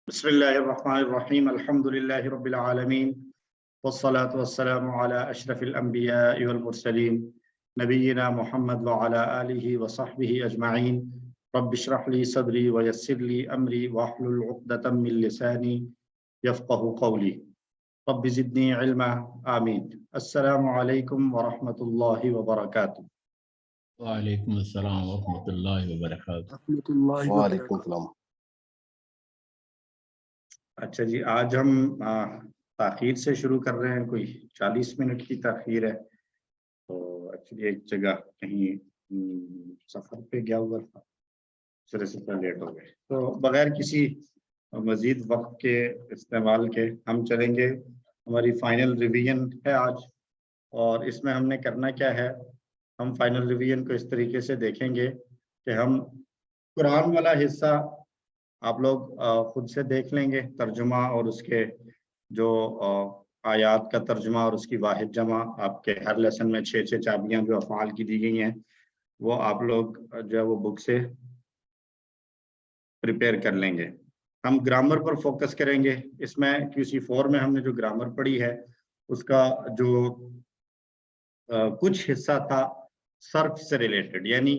بسم الله الرحمن الرحيم الحمد لله رب العالمين والصلاة والسلام على أشرف الأنبياء والمرسلين نبينا محمد وعلى آله وصحبه أجمعين رب اشرح لي صدري ويسر لي أمري واحلل عقدة من لساني يفقه قولي رب زدني علما آمين. السلام عليكم ورحمة الله وبركاته. وعلیکم السلام ورحمۃ اللہ وبرکاتہ. وعلیکم السلام. اچھا جی، آج ہم تاخیر سے شروع کر رہے ہیں، کوئی 40 منٹ کی تاخیر ہے. تو ایکچولی ایک جگہ کہیں سفر پہ گیا ہوا تھا، سرے سے لیٹ ہو گئے. تو بغیر کسی مزید وقت کے استعمال کے ہم چلیں گے. ہماری فائنل ریویژن ہے آج، اور اس میں ہم نے کرنا کیا ہے، ہم فائنل ریویژن کو اس طریقے سے دیکھیں گے کہ ہم قرآن والا حصہ آپ لوگ خود سے دیکھ لیں گے، ترجمہ اور اس کے جو آیات کا ترجمہ اور اس کی واحد جمع. آپ کے ہر لیسن میں 6 چابیاں جو افعال کی دی گئی ہیں وہ آپ لوگ جو ہے وہ بک سے پریپیئر کر لیں گے. ہم گرامر پر فوکس کریں گے. اس میں QC4 میں ہم نے جو گرامر پڑھی ہے اس کا جو کچھ حصہ تھا صرف سے ریلیٹڈ، یعنی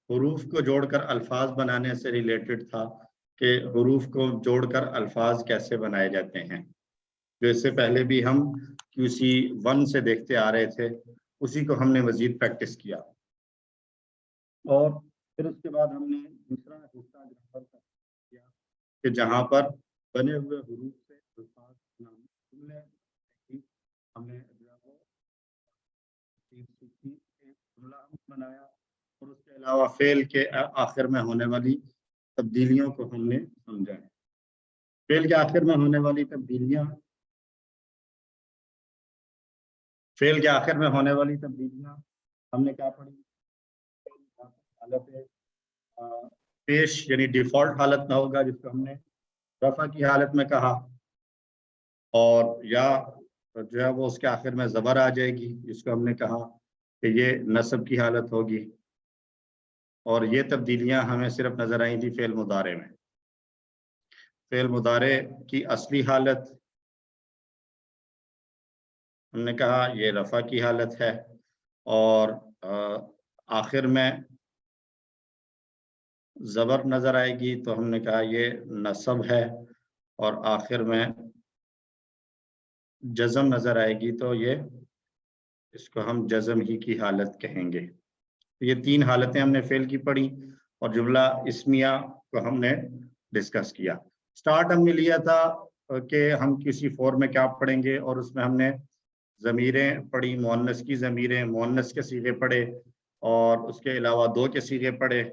حروف کو جوڑ کر الفاظ بنانے سے ریلیٹڈ تھا کہ حروف کو جوڑ کر الفاظ کیسے بنائے جاتے ہیں، جو اس سے پہلے بھی ہم QC1 سے دیکھتے آ رہے تھے. اسی کو ہم نے مزید پریکٹس کیا، اور پھر اس کے بعد ہم نے دوسرا حصہ کیا کہ جہاں پر بنے ہوئے حروف سے الفاظ ہم نے بنایا، اور اس کے علاوہ فعل کے آخر میں ہونے والی تبدیلیوں کو ہم نے سمجھا ہے. فعل کے آخر میں ہونے والی تبدیلیاں ہم نے کیا پڑھی؟ حالت پیش یعنی ڈیفالٹ حالت نہ ہوگا، جس کو ہم نے رفع کی حالت میں کہا، اور یا جو ہے وہ اس کے آخر میں زبر آ جائے گی، جس کو ہم نے کہا کہ یہ نصب کی حالت ہوگی. اور یہ تبدیلیاں ہمیں صرف نظر آئی تھی فعل مضارع میں. فعل مضارع کی اصلی حالت ہم نے کہا یہ رفع کی حالت ہے، اور آخر میں زبر نظر آئے گی تو ہم نے کہا یہ نصب ہے، اور آخر میں جزم نظر آئے گی تو یہ اس کو ہم جزم ہی کی حالت کہیں گے. یہ 3 حالتیں ہم نے فعل کی پڑھی، اور جملہ اسمیہ کو ہم نے ڈسکس کیا. سٹارٹ ہم نے لیا تھا کہ ہم QC4 میں کیا پڑھیں گے، اور اس میں ہم نے ضمیریں پڑھی، مؤنث کی ضمیریں، مؤنث کے صیغے پڑھے، اور اس کے علاوہ 2 کے صیغے پڑھے.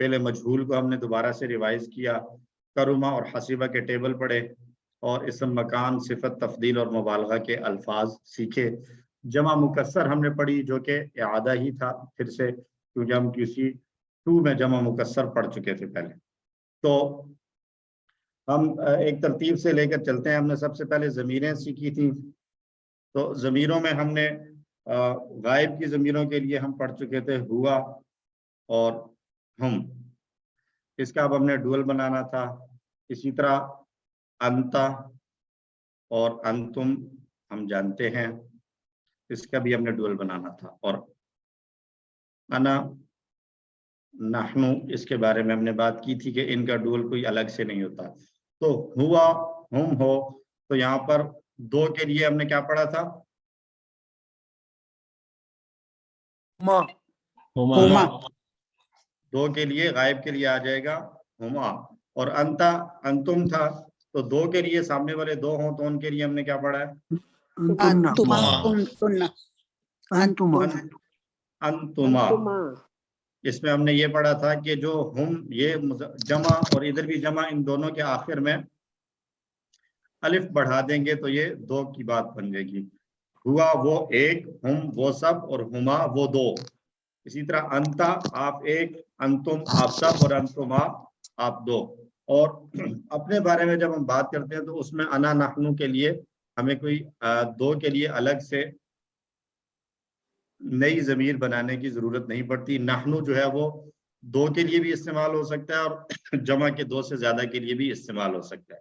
پہلے مجہول کو ہم نے دوبارہ سے ریوائز کیا، کرما اور حسیبہ کے ٹیبل پڑھے، اور اسم، مکان، صفت، تفضیل اور مبالغہ کے الفاظ سیکھے. جمع مکسر ہم نے پڑھی، جو کہ اعادہ ہی تھا پھر سے، کیونکہ ہم QC2 میں جمع مکسر پڑھ چکے تھے پہلے. تو ہم ایک ترتیب سے لے کر چلتے ہیں. ہم نے سب سے پہلے ضمیریں سیکھی تھیں. تو ضمیروں میں ہم نے غائب کی ضمیروں کے لیے ہم پڑھ چکے تھے ہوا اور ہم. اس کا اب ہم نے ڈوئل بنانا تھا. اسی طرح انتا اور انتم ہم جانتے ہیں، اس کا بھی ہم نے ڈوئل بنانا تھا. اور انا، نحنو، اس کے بارے میں ہم نے بات کی تھی کہ ان کا ڈوئل کوئی الگ سے نہیں ہوتا. تو ہوا، ہم، ہو، تو یہاں پر 2 کے لیے ہم نے کیا پڑھا تھا؟ ہما. 2 کے لیے غائب کے لیے آ جائے گا ہما. اور انتا، انتم تھا، تو 2 کے لیے سامنے والے 2 ہوں تو ان کے لیے ہم نے کیا پڑھا ہے؟ انتما. اس میں ہم نے یہ پڑھا تھا کہ جو ہم، یہ جمع اور ادھر بھی جمع، ان دونوں کے آخر میں الف بڑھا دیں گے تو یہ 2 کی بات بن جائے گی. ہوا وہ ایک، ہم وہ سب، اور ہما وہ 2. اسی طرح انتا آپ ایک، انتم آپ سب، اور انتما آپ 2. اور اپنے بارے میں جب ہم بات کرتے ہیں تو اس میں انا، نحنو کے لیے ہمیں کوئی 2 کے لیے الگ سے نئی ضمیر بنانے کی ضرورت نہیں پڑتی. نحنو جو ہے وہ 2 کے لیے بھی استعمال ہو سکتا ہے، اور جمع کے 2 سے زیادہ کے لیے بھی استعمال ہو سکتا ہے.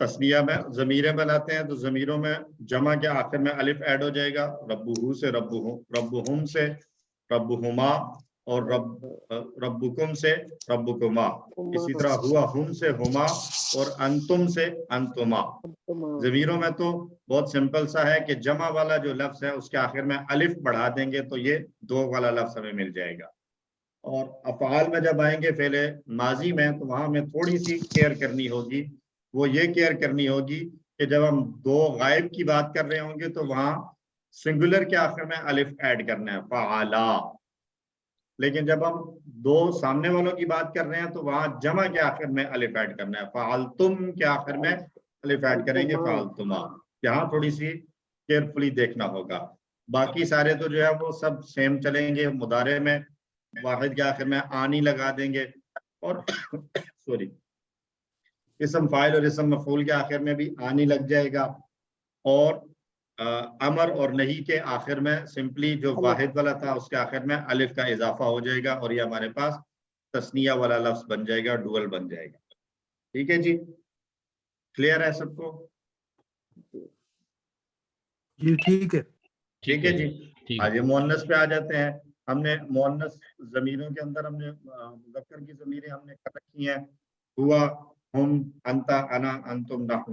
تسنیہ میں ضمیریں بناتے ہیں تو ضمیروں میں جمع کے آخر میں الف ایڈ ہو جائے گا، ربہو سے ربہم سے ربہما، اور ربکم سے ربکما، اسی طرح ہوا ہم سے ہما، اور انتم سے انتما۔ ضمیروں میں تو بہت سمپل سا ہے کہ جمع والا جو لفظ ہے اس کے آخر میں الف بڑھا دیں گے تو یہ دو والا لفظ ہمیں مل جائے گا۔ اور افعال میں جب آئیں گے فعل ماضی میں تو وہاں ہمیں تھوڑی سی کیئر کرنی ہوگی، وہ یہ کیئر کرنی ہوگی کہ جب ہم دو غائب کی بات کر رہے ہوں گے تو وہاں سنگولر کے آخر میں الف ایڈ کرنا ہے، فعلا۔ لیکن جب ہم دو سامنے والوں کی بات کر رہے ہیں تو وہاں جمع کے آخر میں الف ایڈ کرنا ہے، فعلتم کے آخر میں الف ایڈ کریں گے، فعلتما۔ یہاں تھوڑی سی کیئرفلی دیکھنا ہوگا۔ باقی سارے تو جو ہے وہ سب سیم چلیں گے۔ مضارع میں واحد کے آخر میں آنی لگا دیں گے، اور سوری اسم فاعل اور اسم مفعول کے آخر میں بھی آنی لگ جائے گا، اور امر اور نہیں کے آخر میں سمپلی جو واحد والا تھا اس کے آخر میں الف کا اضافہ ہو جائے گا، اور یہ ہمارے پاس تسنیہ والا لفظ بن جائے گا، ڈوئل بن جائے گا۔ ٹھیک ہے جی، کلیئر ہے سب کو؟ جی ٹھیک ہے۔ ٹھیک ہے جی۔ آج مؤنث پہ آ جاتے ہیں۔ ہم نے مؤنث ضمیروں کے اندر ہم نے مذکر کی ضمیریں ہم نے کر رکھی ہیں، ہوا، ہم، انتا، انا، انتم، نحن۔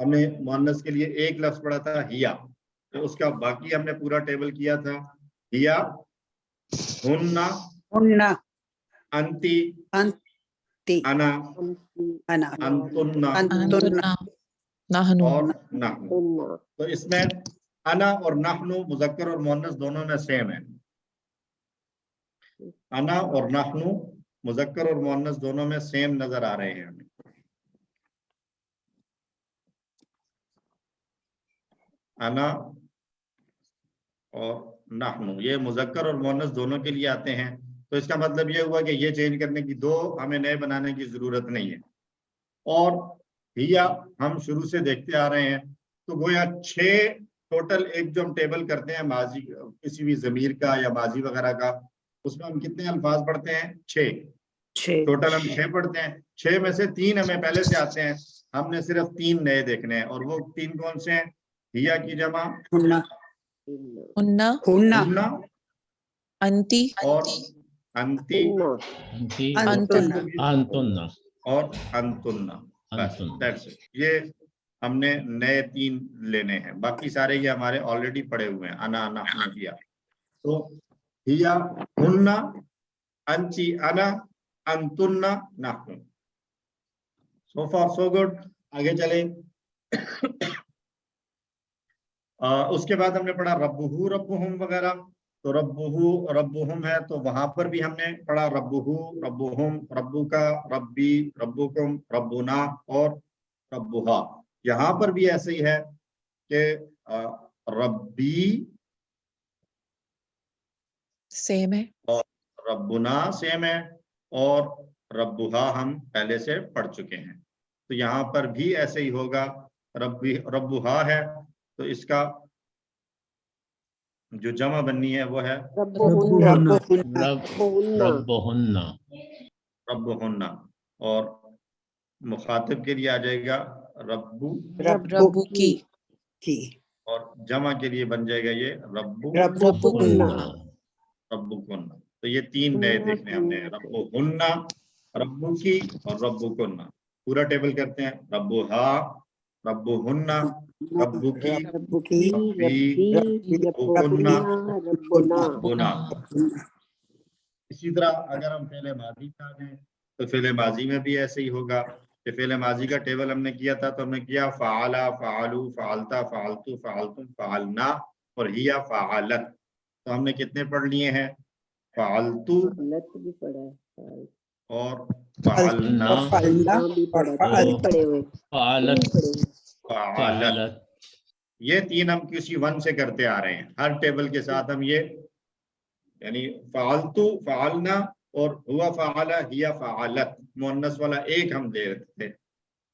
ہم نے مؤنث کے لیے ایک لفظ پڑھا تھا ہیا، تو اس کا باقی ہم نے پورا ٹیبل کیا تھا، ہیا، ہننا، ہننا، انتی، انتی، انا، انا، انتننا، انتنا، نحن اور نحن۔ تو اس میں انا اور نحن مذکر اور مؤنث دونوں میں سیم ہے۔ انا اور نحن مذکر اور مؤنث دونوں میں سیم نظر آ رہے ہیں ہمیں۔ انا اور نحن یہ مذکر اور مؤنث دونوں کے لیے آتے ہیں، تو اس کا مطلب یہ ہوا کہ یہ چینج کرنے کی، دو ہمیں نئے بنانے کی ضرورت نہیں ہے۔ اور ہیا ہم شروع سے دیکھتے آ رہے ہیں، تو گویا 6 ٹوٹل ایک جو ہم ٹیبل کرتے ہیں ماضی کسی بھی ضمیر کا یا ماضی وغیرہ کا، اس میں ہم کتنے الفاظ پڑھتے ہیں؟ 6 ٹوٹل ہم 6 پڑھتے ہیں۔ 6 میں سے 3 ہمیں پہلے سے آتے ہیں، ہم نے صرف 3 نئے دیکھنے ہیں، اور وہ 3 کون سے ہیں؟ ہیا کی جمع ہننا، ہننا ہننا، ہننا، انتی اور انتی، انتنا، انتن اور انتننا۔ بس انتن that's it۔ یہ ہم نے نئے 3 لینے ہیں، باقی سارے یہ ہمارے آلریڈی پڑے ہوئے ہیں، انا، نحن، ہیا۔ تو ہیا، ہننا، انتی، انا، انتننا، نحن۔ سو فار سو گڈ۔ آگے چلیں۔ اس کے بعد ہم نے پڑھا ربہو، ربہم وغیرہ۔ تو ربہو، ربہم ہے تو وہاں پر بھی ہم نے پڑھا ربہو، ربہم، ربو کا، ربی، ربکم، ربنا، اور ربہا۔ یہاں پر بھی ایسے ہی ہے کہ ربی سیم ہے، اور ربنا سیم ہے، اور ربہا ہم پہلے سے پڑھ چکے ہیں، تو یہاں پر بھی ایسے ہی ہوگا۔ ربہا ہے تو اس کا جو جمع بننی ہے وہ ہے ربہن، ربہن، ربہن، اور مخاطب کے لیے آ جائے گا ربو، ربو کی، اور جمع کے لیے بن جائے گا یہ ربو، ربکن، ربکن۔ تو یہ 3 نئے دیکھنے ہم نے، ربہن، ربو کی، اور ربکن۔ پورا ٹیبل کرتے ہیں، ربہا، ربہن، ربو کی، ربی، ربکن، ربنا۔ اسی طرح اگر ہم فعل ماضی میں آ جائیں تو فعل ماضی میں بھی ایسے ہی ہوگا کہ فعل ماضی کا ٹیبل ہم نے کیا تھا، تو ہم نے کیا فعلا، فعلو، فعلتا، فعلتو، فعلتم، فعلنا، اور ہیا، فعلت۔ تو ہم نے کتنے پڑھ لیے ہیں؟ فعلتو اور فعلنا، فعلت، فعلت۔ یہ 3 ہم کسی 1 سے کرتے آ رہے ہیں، ہر ٹیبل کے ساتھ ہم یہ، یعنی فعلتو، فعلنا، اور ہوا، فعلا، ہیا، فعلت، مؤنث والا ایک ہم دے رہے تھے۔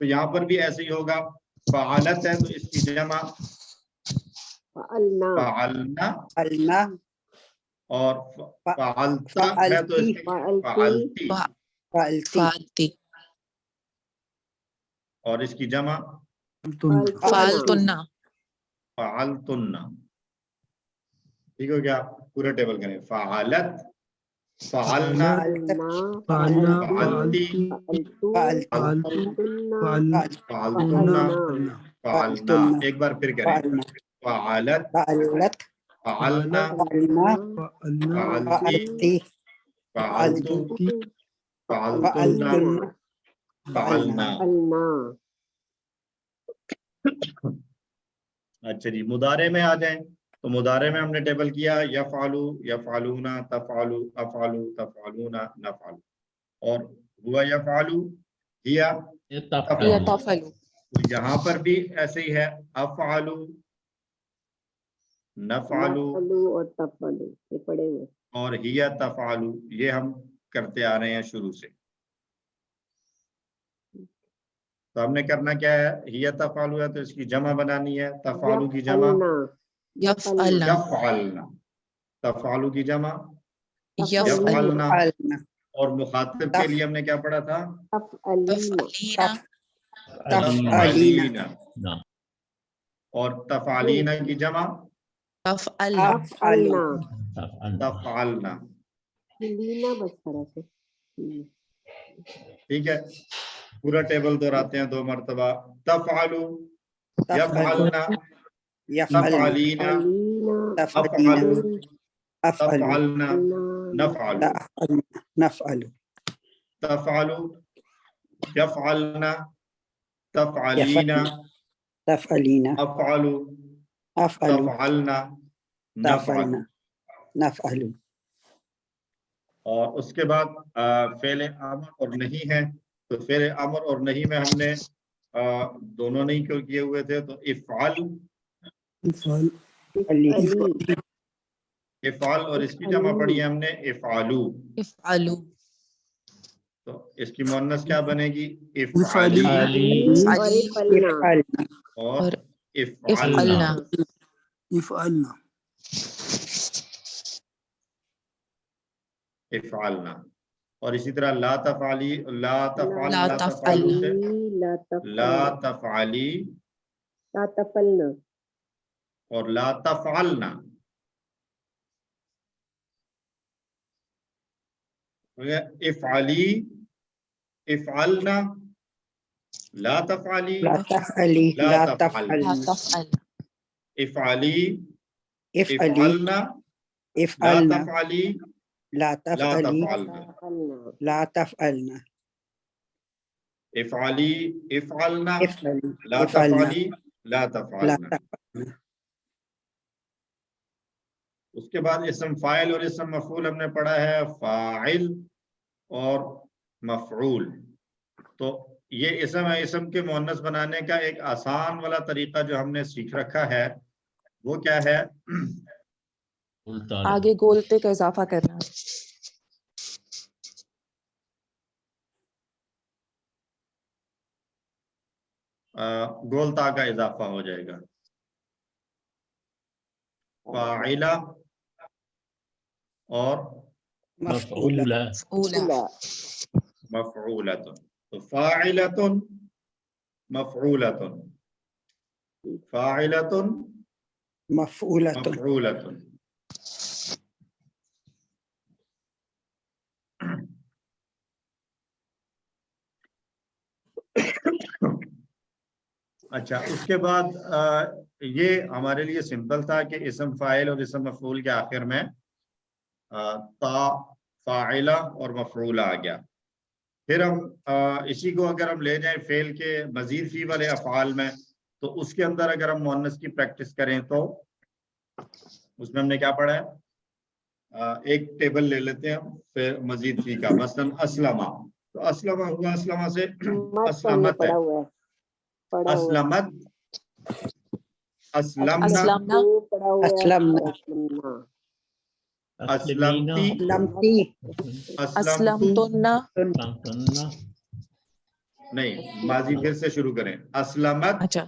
تو یہاں پر بھی ایسے ہی ہوگا، فعلت ہے تو اس کی جمع فعلنا، اور فعلتا ہے تو اس کی فعلتی۔ فالتی، اور اس کی جمع فالتنا فعلتن. ٹھیک ہو گیا؟ پورا ٹیبل کریں. فعلت، فعلنا، فعلنا فعلتی، فعلتن، فعلنا. ایک بار پھر کریں. فعلت، فعلت فعلنا، فعلنا فعلتی، فعلتی فعلتو، فعلتن، فعلنا. اچھا جی، مضارع میں آ جائیں. تو مضارع میں ہم نے ٹیبل کیا یفعلو، یفعلون، تفعلو، افعلو، تفعلون، نفعل. اور ہوا یفعلو، ہیا تفعل. یتفعلو تو یہاں پر بھی ایسے ہی ہے. افعلو، نفعلو اور تفعلو یہ پڑھے ہوئے. اور ہیا تفعلو، یہ ہم کرتے آ رہے ہیں شروع سے. تو ہم نے کرنا کیا ہے؟ ہیا تفعلو ہے تو اس کی جمع بنانی ہے. تفعلو کی جمع یفعلنا یفعلنا، تفعلو کی جمع یفعلنا یفعلنا. فعلنا اور مخاطب کے لیے ہم نے کیا پڑھا تھا؟ تفعلینا تفعلین نعم. اور تفعلین کی جمع تفعلنا افعلوا تفعل. تفعلنا. لینا بس طرح سے. ٹھیک ہے، پورا ٹیبل دہراتے ہیں 2 مرتبہ. تفعلو، یفعلنا، يفعلن تفعلین، تفعلين افعلو، أفعلوا تفعلنا، نفعلو. نفعل تفعلو، یفعلنا، تفعلین، تفعلين افعلو، أفعلوا تفعلنا، نفعل. تفعلنا نفعل. اور اس کے بعد فعل امر اور نہیں ہے. تو فعل امر اور نہیں میں ہم نے دونوں نہیں کیے ہوئے تھے. تو افعل، افعل اور اس کی جمع پڑھی ہے ہم نے افعلو. افعلو تو اس کی مؤنث کیا بنے گی؟ افعلی. افعلی اور اور افعلنا. افعلنا يفعلنا. افعلنا. اور اسی طرح لا تفعلی، لا تفعل، لا لا تفعلو تفعلنا سے لا تفعلی لا تفعلنا اور لا تفعلنا. افعلی، افعلنا، لا تفعلی، لا تفعلي لا لا لا تفعلي تفعلنا افعلی، افعلي افعلنا، لا افعلنا تفعلی، لا لا تفعلي تفعلنا. لا تفعلنا افعلی، افعلنا، افعلي لا افعلنا تفعلی، لا لا تفعلنا. تفعلنا. اس کے بعد اسم فاعل اور اسم مفعول ہم نے پڑھا ہے فاعل اور مفعول. تو یہ اسم ہے، اسم کے مؤنث بنانے کا ایک آسان والا طریقہ جو ہم نے سیکھ رکھا ہے وہ کیا ہے؟ التا. آگے گولتے کا اضافہ کرنا. گولتا کا اضافہ ہو جائے گا. فاعلہ اور مفعولة مفعولہ. مفعولۃ. تو فاعلۃ، مفعولۃ، فاعلۃ، مفعولة مفعولۃ. اچھا، اس کے بعد یہ ہمارے لیے سمپل تھا کہ اسم فاعل اور اسم مفعول کے آخر میں تا، فاعلہ اور مفعولہ آ گیا. پھر ہم اسی کو اگر ہم لے جائیں فعل کے مزید فی والے افعال میں، تو اس کے اندر اگر ہم مؤنث کی پریکٹس کریں تو اس میں ہم نے کیا پڑھا ہے؟ ایک ٹیبل لے لیتے ہیں ہم پھر مزید فی کا. مثلا اسلمہ، تو اسلمہ ہوا اسلمہ سے اسلمت ہے، پڑا ہوا ہے اسلمت، اسلمنا، اسلامنا پڑا ہوا ہے أسلمنا اسلمتی، أسلمتي اسلمتو. اسلمتنا اسلمتنا. نہیں، ماضی پھر سے شروع کریں. اسلمت، اچھا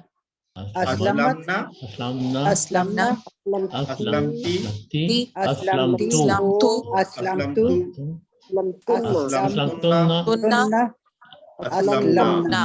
أسلمت اسلمنا، اسلمنا. اسلمنا اسلمتی، اسلمتی. اسلمتو أسلمت اسلمتو، اسلمتنا. تنا اسلمنا. أسلمنا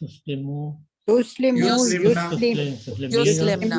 تسلموا تسلموا يسلمنا. يسلم يسلمنا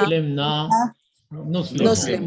تسلمنا مسلمنا نسلم نسلم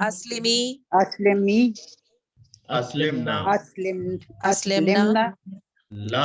أسلمي أسلمي أسلمنا أسلم أسلمنا لا لا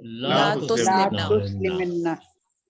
لا لا لا تسلمنا تسلمنا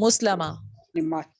مسلمة مسلمات.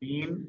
3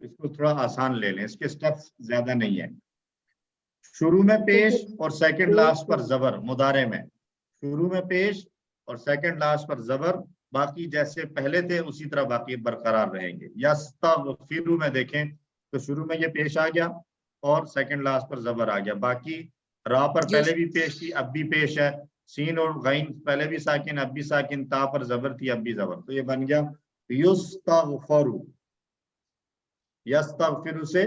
اس کو تھوڑا آسان لے لیں, اس کے سٹیپس زیادہ نہیں ہے. شروع میں پیش اور سیکنڈ لاسٹ پر زبر مضارع میں, شروع میں پیش اور سیکنڈ لاسٹ پر زبر, باقی جیسے پہلے تھے اسی طرح باقی برقرار رہیں گے. یستغفروا میں دیکھیں تو شروع میں یہ پیش آ گیا اور سیکنڈ لاسٹ پر زبر آ گیا. باقی را پر پہلے بھی پیش تھی, اب بھی پیش ہے. سین اور غین پہلے بھی ساکن, اب بھی ساکن. تا پر زبر تھی, اب بھی زبر. تو یہ بن گیا یستغفروا. یستغفروا سے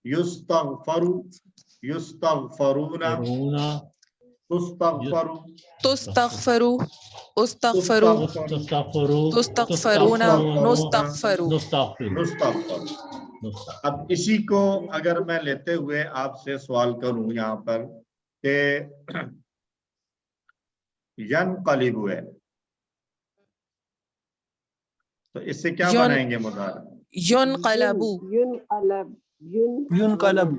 یستغفروا, یستغفرون, رونا تستغفروا, تستغفروا استغفروا تستغفروا تستغفرون نستغفروا. نستغفر. نستغفر. اب اسی کو اگر میں لیتے ہوئے آپ سے سوال کروں یہاں پر کہ ینقلب ہے, تو اس سے کیا بنائیں گے مضارع؟ ينقلب ينقلب ينقلب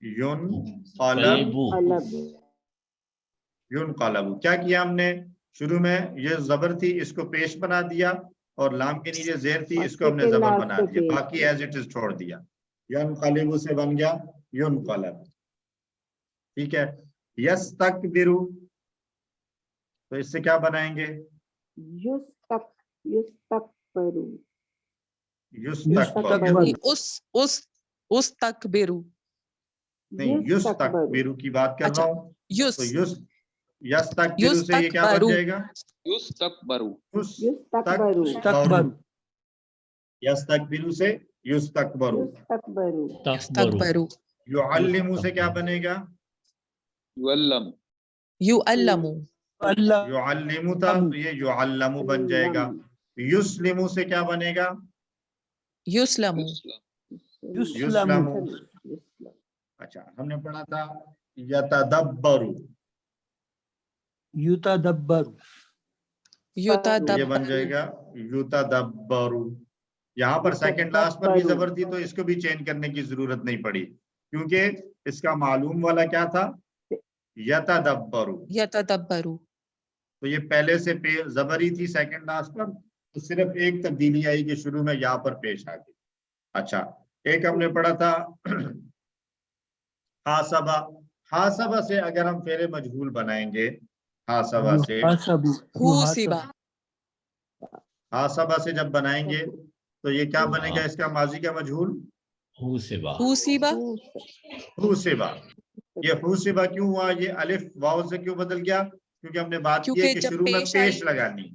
ينقلب. ينقلب کیا کیا ہم نے؟ شروع میں یہ زبر تھی, اس کو پیش بنا دیا, اور لام کے نیچے زیر تھی, اس کو ہم نے زبر بنا دیا, باقی ایز اٹ از چھوڑ دیا. ینقلب سے بن گیا ينقلب. ٹھیک ہے. یستکبر, تو اس سے کیا بنائیں گے؟ يستكبر یستکبر. استكبر نہیں, یستکبر کی بات کر رہا ہوں. تو یستکبر سے یہ کیا بن جائے گا؟ يستكبر استكبر یستکبر سے یستکبر. استكبر یعلم سے کیا بنے گا؟ يعلم يؤلم الله یعلم تھا تو یہ یعلم بن جائے گا. یسلم سے کیا بنے گا؟ يسلم يسلم اچھا, ہم نے پڑھا تھا یتدبر, يتدبر تو یہ يتدبر بن جائے گا یتدبر. یہاں پر سیکنڈ لاسٹ پر بھی زبر تھی تو اس کو بھی چینج کرنے کی ضرورت نہیں پڑی, کیونکہ اس کا معلوم والا کیا تھا؟ یتدبر. يتدبر تو یہ پہلے سے زبر ہی تھی سیکنڈ لاسٹ پر, تو صرف ایک تبدیلی آئی کہ شروع میں یہاں پر پیش آ گئی. اچھا, ایک ہم نے پڑھا تھا حاسبہ. حاسبہ سے اگر ہم فعل مجہول بنائیں گے, حاسبہ سے, يحاسب حوسب حاسبہ سے جب بنائیں گے تو یہ کیا بنے گا؟ اس کا ماضی کا مجہول حوسبا. حوسب حوسبہ. یہ حوسبہ کیوں ہوا؟ یہ الف واو سے کیوں بدل گیا؟ کیونکہ ہم نے بات کی ہے کیونکہ کہ جب شروع میں پیش پیش آئی, لگانی,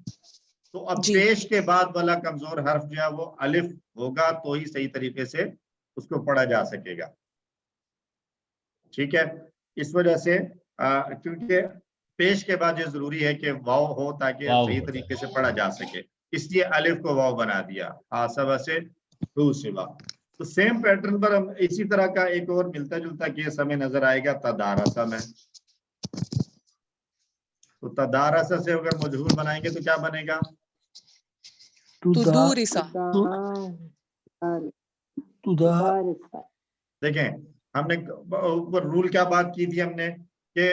تو اب جی. پیش کے بعد والا کمزور حرف جو ہے وہ الف ہوگا تو ہی صحیح طریقے سے اس کو پڑھا جا سکے گا. ٹھیک ہے. اس وجہ سے کیونکہ پیش کے بعد یہ ضروری ہے کہ واو ہو تاکہ واو صحیح ہو طریقے سے پڑھا جا سکے, اس لیے الف کو واو بنا دیا. حاسبہ سے حوسبہ. تو سیم پیٹرن پر ہم اسی طرح کا ایک اور ملتا جلتا کیس ہمیں نظر آئے گا تدارسہ میں. تو تدارسہ سے اگر مجہول بنائیں گے تو کیا بنے گا؟ تدورس دیکھیں ہم نے اوپر رول کیا بات کی تھی ہم نے کہ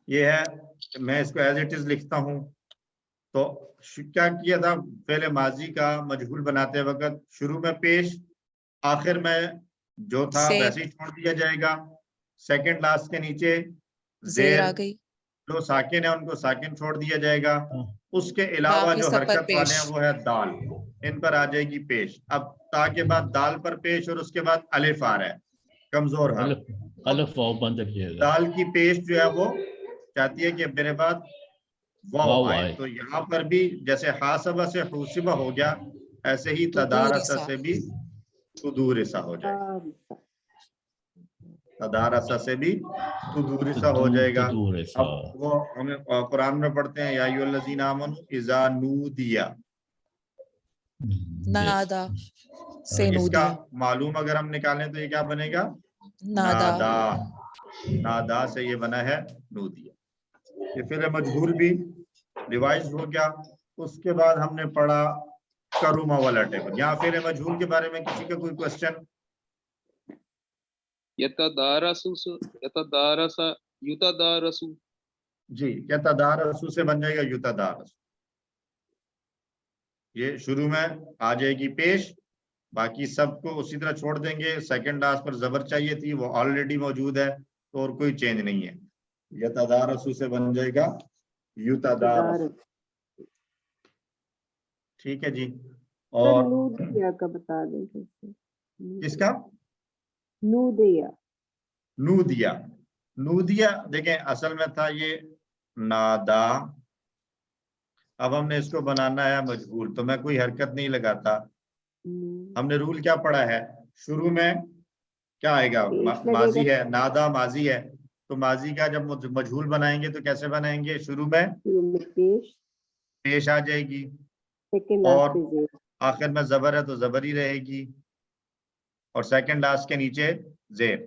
یہ ہے, میں اس کو ایز اٹ از لکھتا ہوں. تو کیا کیا تھا؟ فعل ماضی کا مجہول بناتے وقت شروع میں پیش, آخر میں جو تھا سے ویسے ہی چھوڑ دیا جائے گا. سیکنڈ لاسٹ کے نیچے زیر آ گئی, جو ساکن ہے ان کو ساکن چھوڑ دیا جائے گا. اس کے علاوہ باقی جو سب پر حرکت والے ہیں پیش. وہ ہے دال, ان پر آ جائے گی پیش. اب تا کے بعد دال پر پیش اور اس کے بعد الف آ رہا ہے کمزور حرف. الف واو بند رکھیے گا. دال کی پیش جو ہے وہ چاہتی ہے کہ میرے بعد واو آئے. تو یہاں پر بھی جیسے حاسبہ سے حوسبہ ہو گیا, ایسے ہی تدارسہ سے بھی تدورسہ ہو جائے گا. تدارسہ سے بھی تدورسہ ہو جائے گا. اب وہ ہمیں قرآن میں پڑھتے ہیں یا ایھا الذین آمنوا اذا نودی, نادا سے اس کا نودیا, معلوم اگر ہم نکالیں تو یہ کیا بنے گا؟ نادا. نادا. نادا سے یہ بنا ہے نودیا. یہ فعل مجہول بھی ریوائز ہو گیا. اس کے بعد ہم نے پڑھا کروما والا ٹیبل. یہاں فعل مجہول کے بارے میں کسی کا کوئی کوشچن؟ يتدارس جی, یتدارس سے بن جائے گا یتدارس. یہ شروع میں آ جائے گی پیش, باقی سب کو اسی طرح چھوڑ دیں گے. سیکنڈ لاس پر زبر چاہیے تھی, وہ آلریڈی موجود ہے تو اور کوئی چینج نہیں ہے. یتدارسو سے بن جائے گا یتدارس. ٹھیک ہے جی. اور نودیا کا بتا دیں کیسے. کس کا؟ نودیا. نودیا. نودیا دیکھیں اصل میں تھا یہ نادا. اب ہم نے اس کو بنانا ہے مجہول, تو میں کوئی حرکت نہیں لگاتا. ہم نے رول کیا پڑھا ہے, شروع میں کیا آئے گا؟ ماضی ہے, نادا ماضی ہے, تو ماضی کا جب مجہول بنائیں گے تو کیسے بنائیں گے؟ شروع میں پیش آ جائے گی, اور آخر میں زبر ہے تو زبر ہی رہے گی, اور سیکنڈ لاسٹ کے نیچے زیر.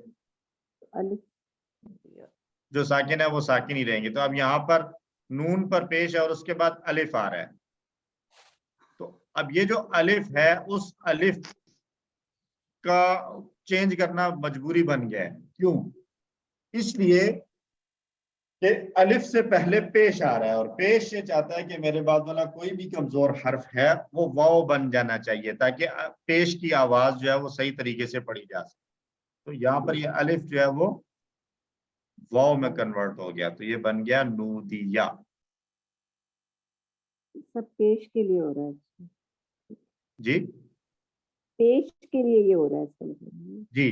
جو ساکن ہے وہ ساکن ہی رہیں گے. تو اب یہاں پر نون پر پیش ہے اور اس کے بعد الف آ رہا ہے. تو اب یہ جو الف ہے اس الف کا چینج کرنا مجبوری بن گیا ہے. کیوں؟ اس لیے کہ الف سے پہلے پیش آ رہا ہے, اور پیش یہ چاہتا ہے کہ میرے بعد والا کوئی بھی کمزور حرف ہے وہ واو بن جانا چاہیے, تاکہ پیش کی آواز جو ہے وہ صحیح طریقے سے پڑھی جا سکے. تو یہاں پر یہ الف جو ہے وہ واو میں کنورٹ ہو گیا, تو یہ بن گیا نودیہ. سب پیش کے لیے ہو رہا ہے. جی پیش کے لیے یہ ہو رہا ہے. جی,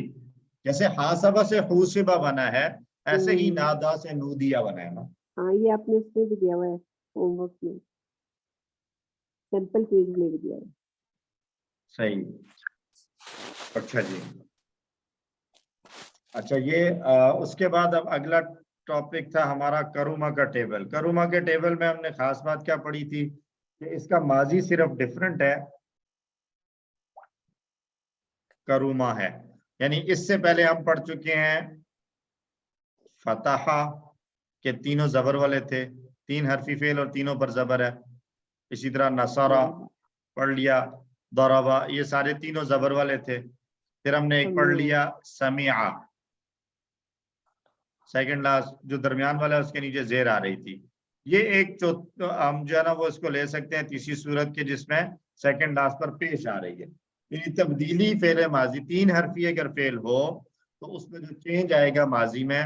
جیسے حاسبہ سے حوسبہ بنا ہے, ایسے ہی نادا سے نودیہ بنا ہے نا. ہاں یہ آپ نے اس میں بھی دیا ہوا ہے, ہوم ورک میں, سیمپل کوئز میں بھی دیا ہے. صحیح. اچھا جی. اچھا یہ اس کے بعد اب اگلا ٹاپک تھا ہمارا کروما کا ٹیبل. کروما کے ٹیبل میں ہم نے خاص بات کیا پڑھی تھی کہ اس کا ماضی صرف ڈیفرنٹ ہے, کروما ہے. یعنی اس سے پہلے ہم پڑھ چکے ہیں فتح کے تینوں زبر والے تھے, 3 حرفی فعل اور تینوں پر زبر ہے. اسی طرح نصارہ پڑھ لیا, ضربہ, یہ سارے تینوں زبر والے تھے. پھر ہم نے ایک پڑھ لیا سمعہ, سیکنڈ لاسٹ جو درمیان والا ہے اس کے نیچے زیر آ رہی تھی. یہ ایک ہم جو ہے نا وہ اس کو لے سکتے ہیں تیسری صورت کے جس میں سیکنڈ لاسٹ پر پیش آ رہی ہے. یعنی تبدیلی فعل ماضی 3 حرفی اگر فعل ہو تو اس میں جو چینج آئے گا ماضی میں,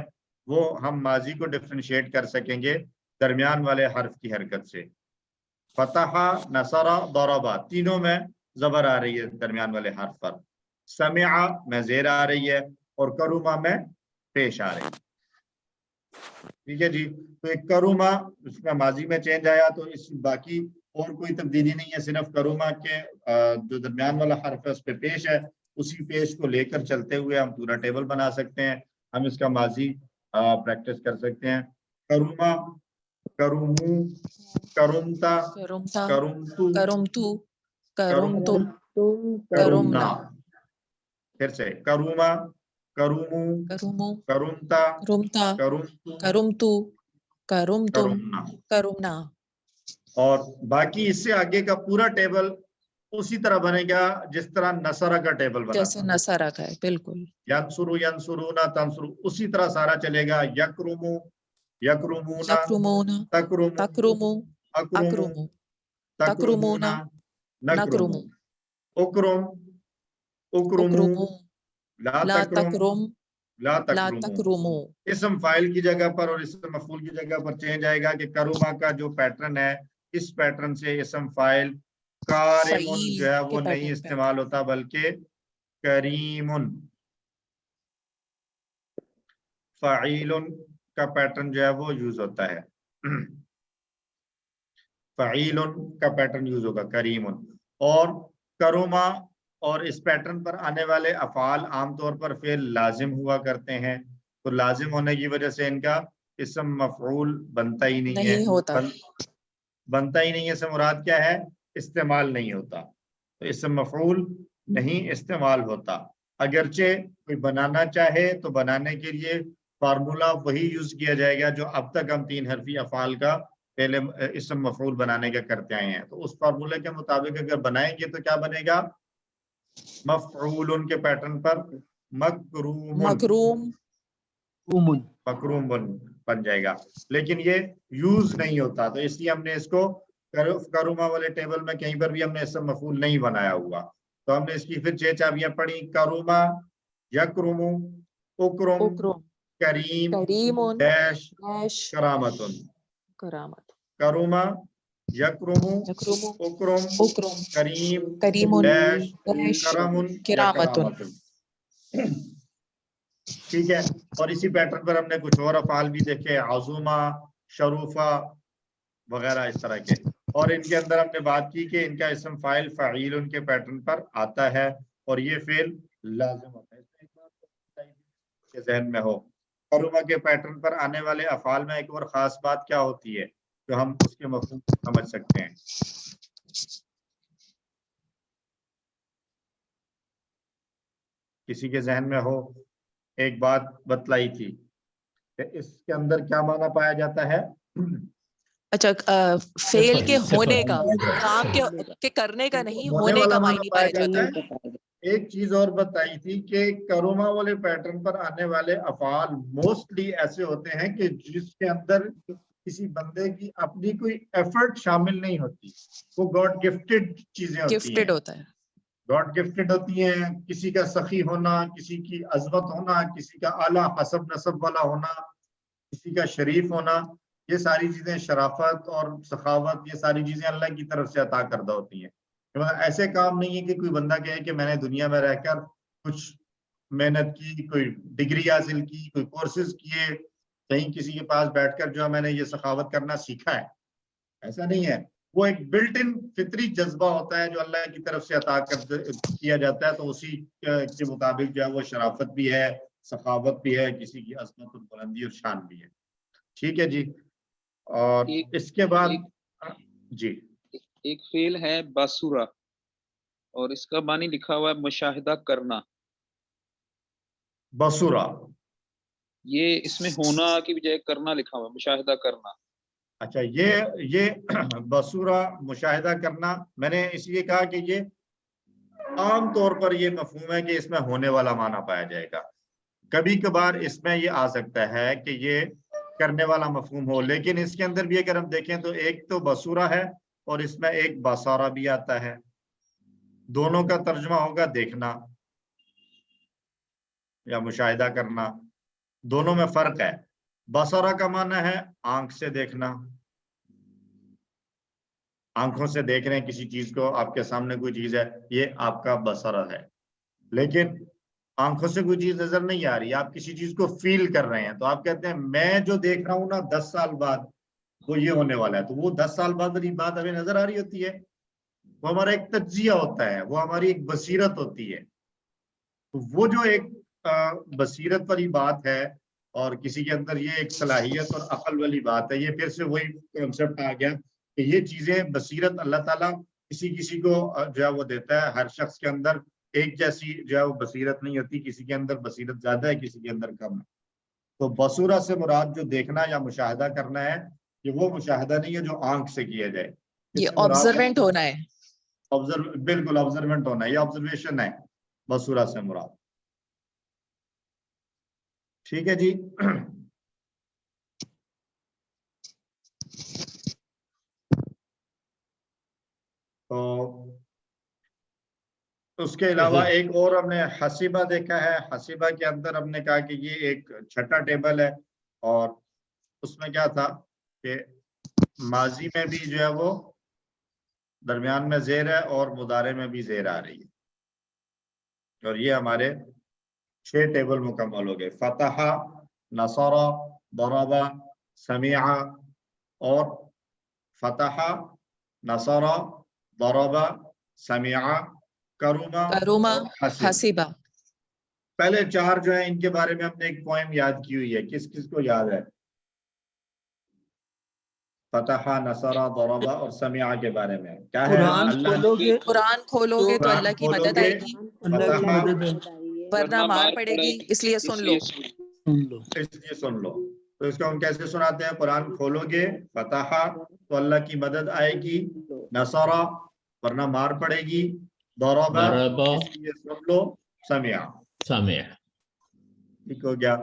وہ ہم ماضی کو ڈفرینشیٹ کر سکیں گے درمیان والے حرف کی حرکت سے. فتح, نصرہ, ضربہ, تینوں میں زبر آ رہی ہے درمیان والے حرف پر. سمعہ میں زیر آ رہی ہے, اور کروما میں پیش آ رہی ہے. ٹھیک ہے جی. تو ایک کروما اس میں ماضی میں چینج آیا, تو اس باقی اور کوئی تبدیلی نہیں ہے, صرف کروما کے جو درمیان والا حرف ہے اس پہ پیش ہے, اسی پیش کو لے کر چلتے ہوئے ہم پورا ٹیبل بنا سکتے ہیں. ہم اس کا ماضی پریکٹس کر سکتے ہیں. Croma, chromo, کرمتا, کرمتا, کرمتو, کرمتو, کرمتم, کرومنا. پھر سے کروما, کرومو, کرمو, کرمتا, کرمتا, کرمتو, کرمتو, کرمتم, کرمنا. کرمنا. اور باقی اس سے آگے کا پورا ٹیبل اسی طرح بنے گا جس طرح نصرہ کا ٹیبل بنا جیسے تھا. نصرہ کا ہے, بالکل. ینصرو, ینصرونا, تنصرو, اسی طرح سارا چلے گا. یکرمو, یکرمونا, یکرمونا, تکرمو, تکرمو, اکرمو, اکرمو, تکرمونا, تکرمونا, نکرمو, نکرمو, اکرم, اکرمو, اکرمو, لا لا تکرم, تکرم, لا لا تکرمو. تکرمو. اسم فاعل کی جگہ پر اور اسم مفعول کی جگہ پر چینج آئے گا کہ کروما کا جو پیٹرن ہے اس پیٹرن سے اسم فاعل کارمن فعیل جو ہے کے وہ نہیں پیٹرن پہ استعمال ہوتا بلکہ کریمن. فعیل کا پیٹرن جو ہے وہ یوز ہوتا ہے, فعیل کا پیٹرن یوز ہوگا کریمن. اور کروما اور اس پیٹرن پر آنے والے افعال عام طور پر فعل لازم ہوا کرتے ہیں, تو لازم ہونے کی وجہ سے ان کا اسم مفعول بنتا ہی نہیں ہے. نہیں ہوتا. بنتا ہی نہیں ہے سے مراد کیا ہے؟ استعمال نہیں ہوتا. تو اسم مفعول نہیں استعمال ہوتا. اگرچہ کوئی بنانا چاہے تو بنانے کے لیے فارمولا وہی یوز کیا جائے گا جو اب تک ہم 3 حرفی افعال کا پہلے اسم مفعول بنانے کا کرتے آئے ہیں. تو اس فارمولے کے مطابق اگر بنائیں گے تو کیا بنے گا؟ مفعول کے پیٹرن پر مکروم, مکروم, مکروم بن جائے گا. لیکن یہ یوز نہیں ہوتا, تو اس لیے ہم نے اس کو کروما والے ٹیبل میں کہیں پر بھی ہم نے اسم مفعول نہیں بنایا ہوا. تو ہم نے اس کی پھر 6 چابیاں پڑھی. کروما یکرمو اکرم اکرم کریم کریم ڈیش ڈیش کرامتن. کرامت کروما یکرمو یکرم اکرم اکرم کریم کریم ڈیش ڈیش کرمن یا کرامتن. کرامتن. ٹھیک ہے. اور اسی پیٹرن پر ہم نے کچھ اور افعال بھی دیکھے, عظوما شروفا وغیرہ اس طرح کے. اور ان کے اندر ہم نے بات کی کہ ان کا اسم فاعل فعیل ان کے پیٹرن پر آتا ہے اور یہ فعل لازم ہوتا ہے. اس میں ایک بات کے ذہن میں ہو, کروما کے پیٹرن پر آنے والے افعال میں ایک اور خاص بات کیا ہوتی ہے جو ہم اس کے مفہوم کو سمجھ سکتے ہیں؟ کسی کے ذہن میں ہو؟ ایک بات بتلائی تھی کہ اس کے اندر کیا معنی پایا جاتا ہے؟ اچھا فیل کے صفر. ہونے کا, کام کے کرنے کا نہیں, ہونے ہونے والا کا معنی معنی پایا پایا جاتا ہے. جاتا ہے. ایک چیز اور بتائی تھی کہ کروما والے پیٹرن پر آنے والے افعال موسٹلی ایسے ہوتے ہیں کہ جس کے اندر کسی بندے کی اپنی کوئی ایفرٹ شامل نہیں ہوتی, وہ گاڈ گفٹڈ چیزیں ہوتی ہیں. گفٹڈ ہوتا ہے. گاڈ گفٹڈ ہوتی ہیں. کسی کا سخی ہونا, کسی کی عظمت ہونا, کسی کا اعلیٰ حسب نسب والا ہونا, کسی کا شریف ہونا, یہ ساری چیزیں شرافت اور سخاوت, یہ ساری چیزیں اللہ کی طرف سے عطا کردہ ہوتی ہیں. ایسے کام نہیں ہے کہ کوئی بندہ کہے کہ میں نے دنیا میں رہ کر کچھ محنت کی, کوئی ڈگری حاصل کی, کوئی کورسز کیے, کہیں کسی کے پاس بیٹھ کر جو ہے میں نے یہ سخاوت کرنا سیکھا ہے. ایسا نہیں ہے. وہ ایک بلٹ ان فطری جذبہ ہوتا ہے جو اللہ کی طرف سے عطا کیا جاتا ہے, تو اسی کے مطابق جو ہے وہ شرافت بھی ہے, سخاوت بھی ہے, کسی کی عظمت اور بلندی اور شان بھی ہے. ٹھیک ہے جی. اور اس کے بعد جی ایک فعل ہے باسورا اور اس کا معنی لکھا ہوا ہے مشاہدہ کرنا. بصورا, یہ اس میں ہونا کی بجائے کرنا لکھا ہوا ہے, مشاہدہ کرنا. اچھا یہ بصورا مشاہدہ کرنا, میں نے اس لیے کہا کہ یہ عام طور پر یہ مفہوم ہے کہ اس میں ہونے والا معنی پایا جائے گا. کبھی کبھار اس میں یہ آ سکتا ہے کہ یہ کرنے والا مفہوم ہو, لیکن اس کے اندر بھی اگر ہم دیکھیں تو ایک تو بصورا ہے اور اس میں ایک بصارہ بھی آتا ہے. دونوں کا ترجمہ ہوگا دیکھنا یا مشاہدہ کرنا, دونوں میں فرق ہے. بصارہ کا معنی ہے آنکھ سے دیکھنا, آنکھوں سے دیکھ رہے ہیں کسی چیز کو, آپ کے سامنے کوئی چیز ہے, یہ آپ کا بصرہ ہے. لیکن آنکھوں سے کوئی چیز نظر نہیں آ رہی, آپ کسی چیز کو فیل کر رہے ہیں, تو آپ کہتے ہیں میں جو دیکھ رہا ہوں نا 10 سال بعد وہ یہ ہونے والا ہے, تو وہ 10 سال بعد والی بات ہمیں نظر آ رہی ہوتی ہے. وہ ہمارا ایک تجزیہ ہوتا ہے, وہ ہماری ایک بصیرت ہوتی ہے. تو وہ جو ایک بصیرت والی بات ہے اور کسی کے اندر یہ ایک صلاحیت اور عقل والی بات ہے, یہ پھر سے وہی کنسپٹ آ گیا کہ یہ چیزیں بصیرت اللہ تعالیٰ کسی کو جو ہے وہ دیتا ہے. ہر شخص کے اندر ایک جیسی جو ہے وہ بصیرت نہیں ہوتی, کسی کے اندر بصیرت زیادہ ہے, کسی کے اندر کم ہے. تو بصورہ سے مراد جو دیکھنا یا مشاہدہ کرنا ہے, یہ وہ مشاہدہ نہیں ہے جو آنکھ سے کیا جائے. یہ آبزروینٹ ہونا ہے. بالکل آبزروینٹ ہونا ہے, یہ آبزرویشن ہے بصورہ سے مراد. ٹھیک ہے جی. تو اس کے علاوہ ایک اور ہم نے حسیبہ دیکھا ہے. حسیبہ کے اندر ہم نے کہا کہ یہ ایک چھٹا ٹیبل ہے اور اس میں کیا تھا کہ ماضی میں بھی جو ہے وہ درمیان میں زیر ہے اور مضارع میں بھی زیر آ رہی ہے, اور یہ ہمارے 6 ٹیبل مکمل ہو گئے. فتح, نصر, ضرب, سمع, اور فتح, نصر, ضرب, سمع, کروما کروما اور حسب. حسیبہ. پہلے 4 جو ہیں ان کے بارے میں ہم نے ایک پوائم یاد کی ہوئی ہے, کس کس کو یاد ہے؟ فتح, نصر, ضرب اور سمع کے بارے میں کیا ہے؟ قرآن اللہ کھولو گے قرآن کھولو گے تو قرآن اللہ کی کھولو مدد گے, آئے گی, اللہ کی فتح, مدد ہے. ورنہ مار پڑے گی, اس لیے سن لو. سن لو. اس لیے سن لو. تو اس کو ہم کیسے سناتے ہیں؟ قرآن کھولو گے, فتح تو اللہ کی مدد آئے گی, نصر ورنہ مار پڑے گی, ضرب ضرب اس لیے سن لو, سمع. سامع. ٹھیک ہو گیا.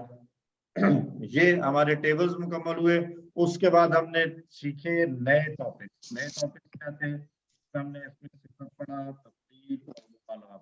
یہ ہمارے ٹیبلز مکمل ہوئے. اس کے بعد ہم نے سیکھے نئے ٹاپک. نئے ٹاپک کیا تھے؟ ہم نے اس میں صفت پڑھا, تفصیل اور مخالفت.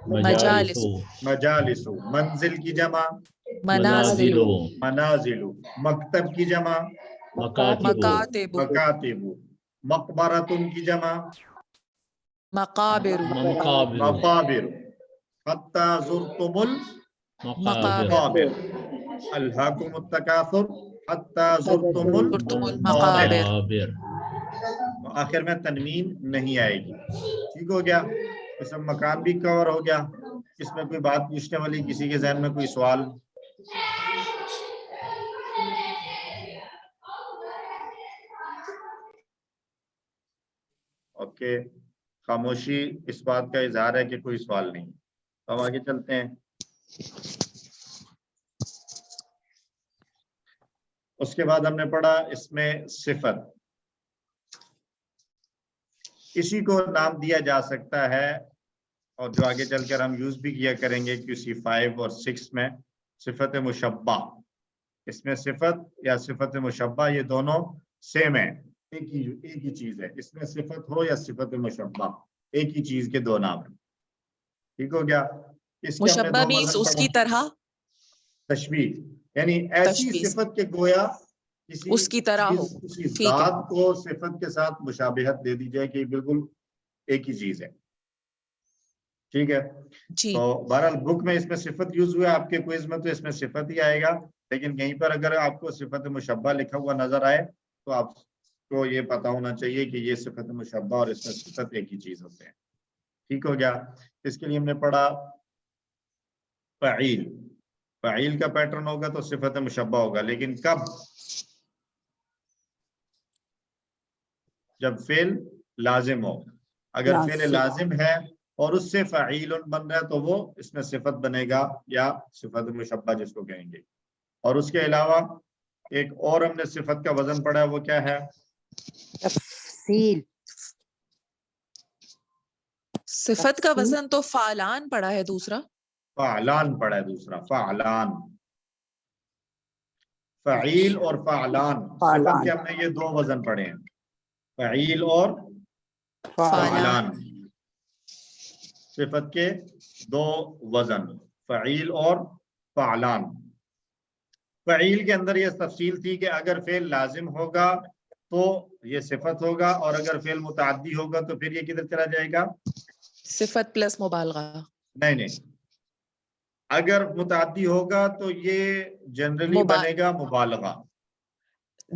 مجالس مجالس، منزل کی جمع منازل منازل، مکتب کی جمع مکاتب مکاتب مکاتب، مقبرۃ کی جمع مقابر مقابر مقابر، حتی زرتم مقابر المقابر، الہاکم التکاثر حتی زرتم زرتم المقابر، مقابر آخر میں تنوین نہیں آئے گی. ٹھیک ہو گیا، اس میں مکان بھی کور ہو گیا. اس میں کوئی بات پوچھنے والی کسی کے ذہن میں کوئی سوال؟ اوکے، خاموشی اس بات کا اظہار ہے کہ کوئی سوال نہیں. تو ہم آگے چلتے ہیں. اس کے بعد ہم نے پڑھا اس میں صفت. اسی کو نام دیا جا سکتا ہے اور جو آگے چل کر ہم یوز بھی کیا کریں گے QC 5 اور 6 میں، صفت مشبہ. اس میں صفت یا صفت مشبہ یہ دونوں سیم ہیں، ایک ہی چیز ہے. اس میں صفت ہو یا صفت مشبہ، ایک ہی چیز کے دو نام ہیں. ٹھیک ہو گیا. اس کے ہم نے مشبہ دو means معنی اس کی پڑھے. طرح، تشبیہ یعنی ایسی تشبیہ صفت کے گویا کسی اس کی طرح ہو. چیز، کسی ٹھیک ہے. ذات کو صفت کے ساتھ مشابہت دے دی جائے کہ بالکل ایک ہی چیز ہے. ٹھیک ہے. جی تو بہرحال بک میں اس میں صفت یوز ہوا، آپ کے کوئز میں تو اس میں صفت ہی آئے گا. لیکن کہیں پر اگر آپ کو صفت مشبہ لکھا ہوا نظر آئے تو آپ کو یہ پتا ہونا چاہیے کہ یہ صفت مشبہ اور اس میں صفت ایک ہی چیز ہوتے ہیں. ٹھیک ہو گیا. اس کے لیے ہم نے پڑھا فعیل. فعیل کا پیٹرن ہوگا تو صفت مشبہ ہوگا، لیکن کب؟ جب فعل لازم ہو. اگر فعل لازم ہے اور اس سے فعیل بن رہا ہے تو وہ اس میں صفت بنے گا یا صفت مشبہ جس کو کہیں گے. اور اس کے علاوہ ایک اور ہم نے صفت کا وزن پڑھا ہے، وہ کیا ہے؟ تفصیل. صفت کا وزن تو فعلان پڑا ہے دوسرا. فعلان پڑھا ہے دوسرا، فعلان. فعیل اور فعلان، صفت کے ہم نے یہ دو وزن پڑھے ہیں، فعیل اور فعلان. صفت کے دو وزن، فعیل اور فعلان. فعیل کے اندر یہ تفصیل تھی کہ اگر فعل لازم ہوگا تو یہ صفت ہوگا، اور اگر فعل متعدی ہوگا تو پھر یہ کدھر چلا جائے گا؟ صفت پلس مبالغہ. نہیں، اگر متعدی ہوگا تو یہ جنرلی بنے گا مبالغہ.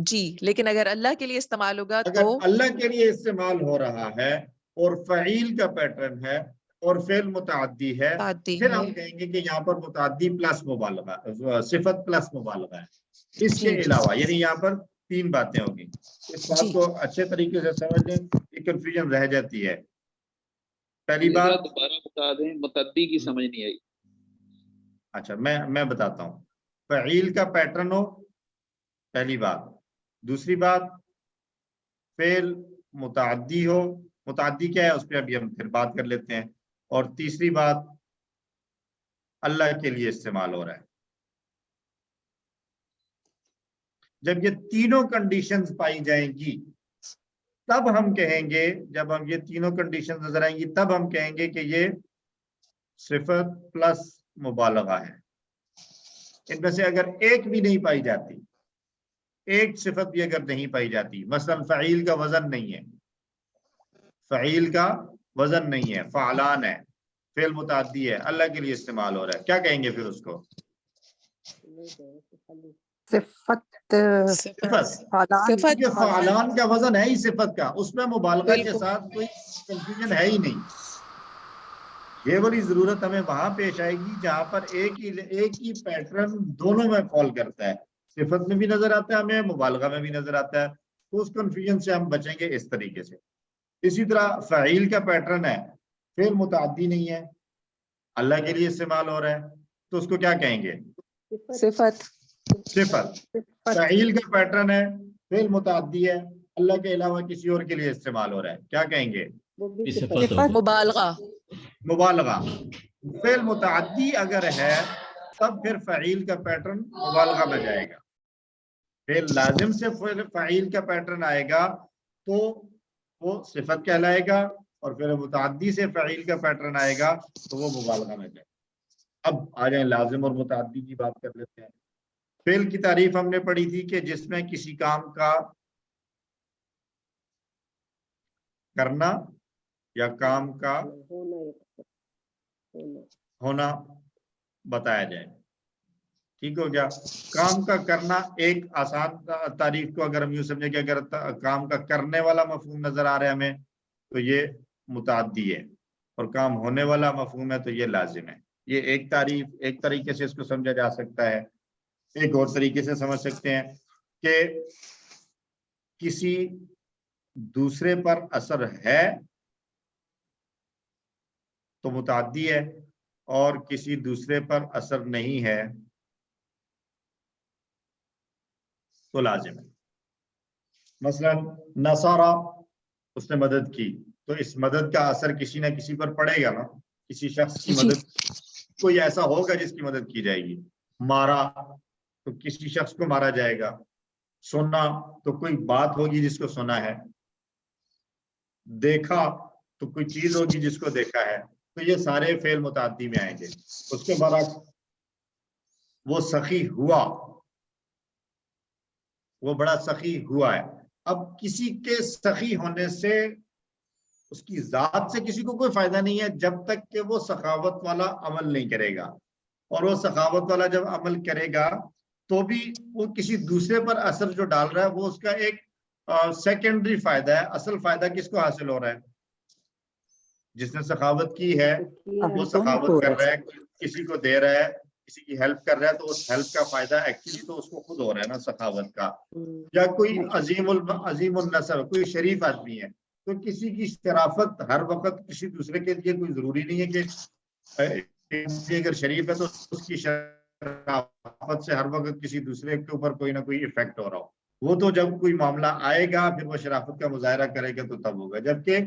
جی، لیکن اگر اللہ کے لیے استعمال ہوگا اگر تو اللہ کے لیے استعمال ہو رہا ہے اور فعیل کا پیٹرن ہے اور فعل متعدی ہے، پھر ہم کہیں گے کہ یہاں پر متعدی پلس مبالغہ، صفت پلس مبالغہ ہے. اس کے علاوہ یعنی یہاں پر تین باتیں ہوگی. اس بات کو اچھے طریقے سے سمجھ لیں، یہ کنفیوژن رہ جاتی ہے. پہلی بات، دوبارہ بتا دیں، متعدی کی سمجھ نہیں آئی. اچھا میں بتاتا ہوں. فعیل کا پیٹرن ہو، پہلی بات. دوسری بات، فعل متعدی ہو. متعدی کیا ہے اس پہ ابھی ہم پھر بات کر لیتے ہیں. اور تیسری بات، اللہ کے لیے استعمال ہو رہا ہے. جب یہ تینوں کنڈیشنز پائی جائیں گی تب ہم کہیں گے، جب ہم یہ تینوں کنڈیشن نظر آئیں گی تب ہم کہیں گے کہ یہ صفت پلس مبالغہ ہے. ان میں سے اگر ایک بھی نہیں پائی جاتی، ایک صفت بھی اگر نہیں پائی جاتی، مثلا فعیل کا وزن نہیں ہے، فعیل کا وزن نہیں ہے، فعلان ہے، فعل متعدی ہے، اللہ کے لیے استعمال ہو رہا ہے، کیا کہیں گے پھر اس کو؟ صفت کیونکہ فعلان کا وزن ہے ہی صفت کا، اس میں مبالغہ کے ساتھ کوئی کنفیوژن ہے ہی نہیں. یہ والی ضرورت ہمیں وہاں پیش آئے گی جہاں پر ایک ہی پیٹرن دونوں میں فال کرتا ہے، صفت میں بھی نظر آتا ہے ہمیں، مبالغہ میں بھی نظر آتا ہے. تو اس کنفیوژن سے ہم بچیں گے اس طریقے سے. اسی طرح فعیل کا پیٹرن ہے، فعل متعدی نہیں ہے، اللہ کے لیے استعمال ہو رہا ہے، تو اس کو کیا کہیں گے؟ صفت. صفت. فعیل کا پیٹرن ہے، فعل متعدی ہے، اللہ کے علاوہ کسی اور کے لیے استعمال ہو رہا ہے، کیا کہیں گے؟ مبالغہ. مبالغہ. فعل متعدی اگر ہے تب پھر فعیل کا پیٹرن مبالغہ میں جائے گا. فعل لازم سے فعیل کا پیٹرن آئے گا تو وہ صفت کہلائے گا، اور پھر متعدی سے فعیل کا پیٹرن آئے گا تو وہ مبالغہ میں جائے. اب آ جائیں لازم اور متعدی کی بات کر لیتے ہیں. فعل کی تعریف ہم نے پڑھی تھی کہ جس میں کسی کام کا کرنا یا کام کا ہونا بتایا جائے. ٹھیک ہو گیا. کام کا کرنا ایک آسان تعریف کو اگر ہم یوں سمجھیں کہ اگر کام کا کرنے والا مفہوم نظر آ رہا ہے ہمیں تو یہ متعدی ہے, اور کام ہونے والا مفہوم ہے تو یہ لازم ہے. یہ ایک تعریف, ایک طریقے سے اس کو سمجھا جا سکتا ہے. ایک اور طریقے سے سمجھ سکتے ہیں کہ کسی دوسرے پر اثر ہے تو متعدی ہے, اور کسی دوسرے پر اثر نہیں ہے تو لازم ہے. مثلا نصارہ, اس نے مدد کی تو اس مدد کا اثر کسی نہ کسی پر پڑے گا نا. کسی شخص کی مدد, کوئی ایسا ہوگا جس کی مدد کی جائے گی. مارا تو کسی شخص کو مارا جائے گا. سننا تو کوئی بات ہوگی جس کو سنا ہے. دیکھا تو کوئی چیز ہوگی جس کو دیکھا ہے. تو یہ سارے فعل متعدی میں آئیں گے. اس کے برعکس وہ سخی ہوا, وہ بڑا سخی ہوا ہے. اب کسی کے سخی ہونے سے اس کی ذات سے کسی کو کوئی فائدہ نہیں ہے جب تک کہ وہ سخاوت والا عمل نہیں کرے گا. اور وہ سخاوت والا جب عمل کرے گا تو بھی وہ کسی دوسرے پر اثر جو ڈال رہا ہے وہ اس کا ایک سیکنڈری فائدہ ہے. اصل فائدہ کس کو حاصل ہو رہا ہے؟ جس نے سخاوت کی ہے وہ سخاوت کر رہا ہے, کسی کو دے رہا ہے, کسی کی ہیلپ کر رہا ہے, تو اس ہیلپ کا فائدہ ایکچولی تو اس کو خود ہو رہا ہے نا سخاوت کا. یا کوئی عظیم النسب, کوئی شریف آدمی ہے تو کسی کی شرافت ہر وقت کسی دوسرے کے لیے کوئی ضروری نہیں ہے کہ اگر شریف ہے تو اس کی شرافت سے ہر وقت کسی دوسرے کے اوپر کوئی نہ کوئی ایفیکٹ ہو رہا ہو. وہ تو جب کوئی معاملہ آئے گا پھر وہ شرافت کا مظاہرہ کرے گا تو تب ہوگا. جبکہ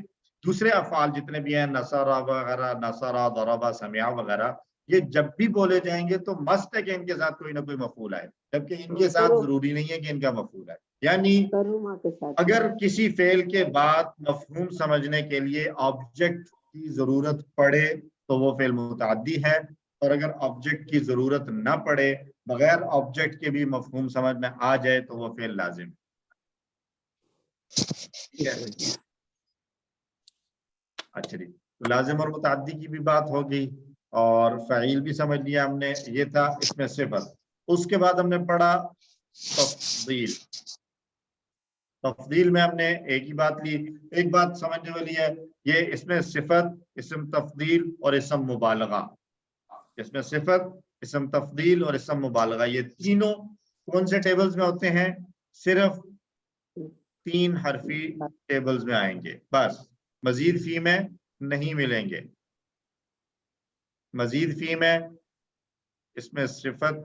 دوسرے افعال جتنے بھی ہیں نصارہ وغیرہ, نصارہ, ضربہ, سمعہ وغیرہ, یہ جب بھی بولے جائیں گے تو مست ہے کہ ان کے ساتھ کوئی نہ کوئی مفعول ہے, جبکہ ان کے ساتھ ضروری نہیں ہے کہ ان کا مفعول ہے. یعنی اگر کسی فعل کے بعد مفہوم سمجھنے کے لیے آبجیکٹ کی ضرورت پڑے تو وہ فعل متعدی ہے, اور اگر آبجیکٹ کی ضرورت نہ پڑے, بغیر آبجیکٹ کے بھی مفہوم سمجھ میں آ جائے تو وہ فعل لازم ہے. اچھا جی, تو لازم اور متعدی کی بھی بات ہوگی اور فعیل بھی سمجھ لیا ہم نے. یہ تھا اس میں صفت. اس کے بعد ہم نے پڑھا تفضیل. تفضیل میں ہم نے ایک ہی بات لی. ایک بات سمجھنے والی ہے, یہ اس میں صفت, اسم تفضیل اور اسم مبالغہ. اس میں صفت, اسم تفضیل اور اسم مبالغہ, یہ تینوں کون سے ٹیبلز میں ہوتے ہیں؟ صرف 3 حرفی ٹیبلز میں آئیں گے بس. مزید فی میں نہیں ملیں گے. مزید فی میں اس میں صفت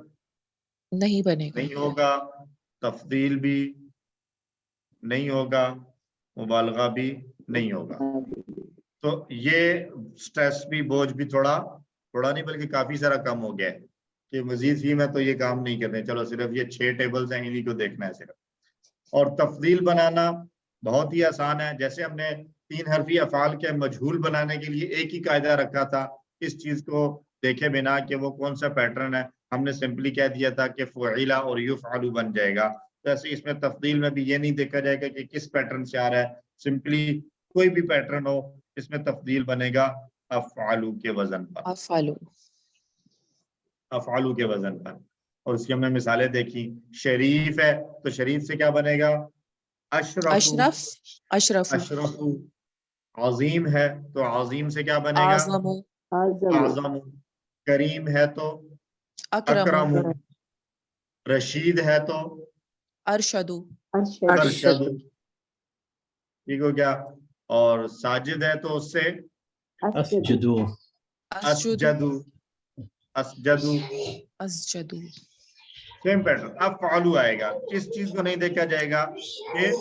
نہیں بنے گا. نہیں ہوگا, تفضیل بھی نہیں ہوگا, مبالغہ بھی نہیں ہوگا. تو یہ سٹریس بھی, بوجھ بھی تھوڑا نہیں بلکہ کافی سارا کم ہو گیا ہے کہ مزید فی میں تو یہ کام نہیں کرنے, چلو صرف یہ 6 ٹیبلز ہیں انہی کو دیکھنا ہے صرف. اور تفضیل بنانا بہت ہی آسان ہے. جیسے ہم نے 3 حرفی افعال کے مجہول بنانے کے لیے ایک ہی قاعدہ رکھا تھا, اس چیز کو دیکھے بنا کہ وہ کون سا پیٹرن ہے, ہم نے سمپلی کہہ دیا تھا کہ فعل اور یفعل بن جائے گا. جیسے اس میں تفضیل میں بھی یہ نہیں دیکھا جائے گا کہ کس پیٹرن سے آ رہا ہے, سمپلی کوئی بھی پیٹرن ہو اس میں تفضیل بنے گا افعلو کے وزن پر. افعلو کے وزن پر. اور اس کی ہم نے مثالیں دیکھی. شریف ہے تو شریف سے کیا بنے گا؟ اشرف. عظیم ہے تو عظیم سے کیا بنے گا؟ اعظم. کریم ہے تو اکرم. رشید ہے تو ارشد. ٹھیک ہو گیا. اور ساجد ہے تو اس سے اسجدو. اسجدو. Same pattern. اب فعلو آئے گا. اس چیز کو نہیں دیکھا جائے گا کہ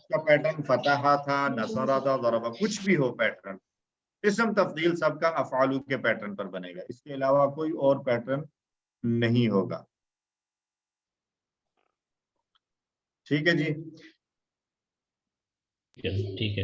کا پیٹرن فتحہ تھا, نصرہ تھا, ضربہ, کچھ بھی ہو پیٹرن. اسم تفضیل سب کا افعالو کے پیٹرن پر بنے گا, اس کے علاوہ کوئی اور پیٹرن نہیں ہوگا. ٹھیک ہے جی. ٹھیک ہے.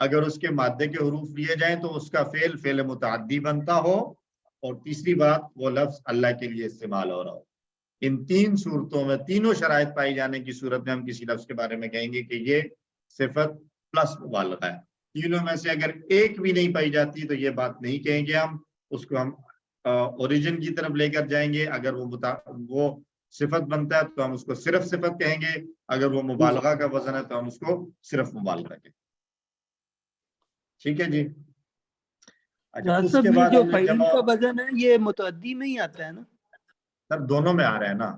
اگر اس کے مادے کے حروف لیے جائیں تو اس کا فعل فعل متعدی بنتا ہو، اور تیسری بات وہ لفظ اللہ کے لیے استعمال ہو رہا ہو۔ ان تین صورتوں میں، تینوں شرائط پائی جانے کی صورت میں ہم کسی لفظ کے بارے میں کہیں گے کہ یہ صفت پلس مبالغہ ہے۔ تینوں میں سے اگر ایک بھی نہیں پائی جاتی تو یہ بات نہیں کہیں گے ہم، اس کو ہم اوریجن کی طرف لے کر جائیں گے۔ اگر وہ صفت بنتا ہے تو ہم اس کو صرف صفت کہیں گے، اگر وہ مبالغہ کا وزن ہے تو ہم اس کو صرف مبالغہ کہیں گے۔ ٹھیک ہے جی۔ اچھا، اس سب کے یہ بعد جو ہم نے فعیل جمع، کا وزن ہے یہ متعدی میں ہی آتا ہے نا؟ سر دونوں میں آ رہا ہے نا۔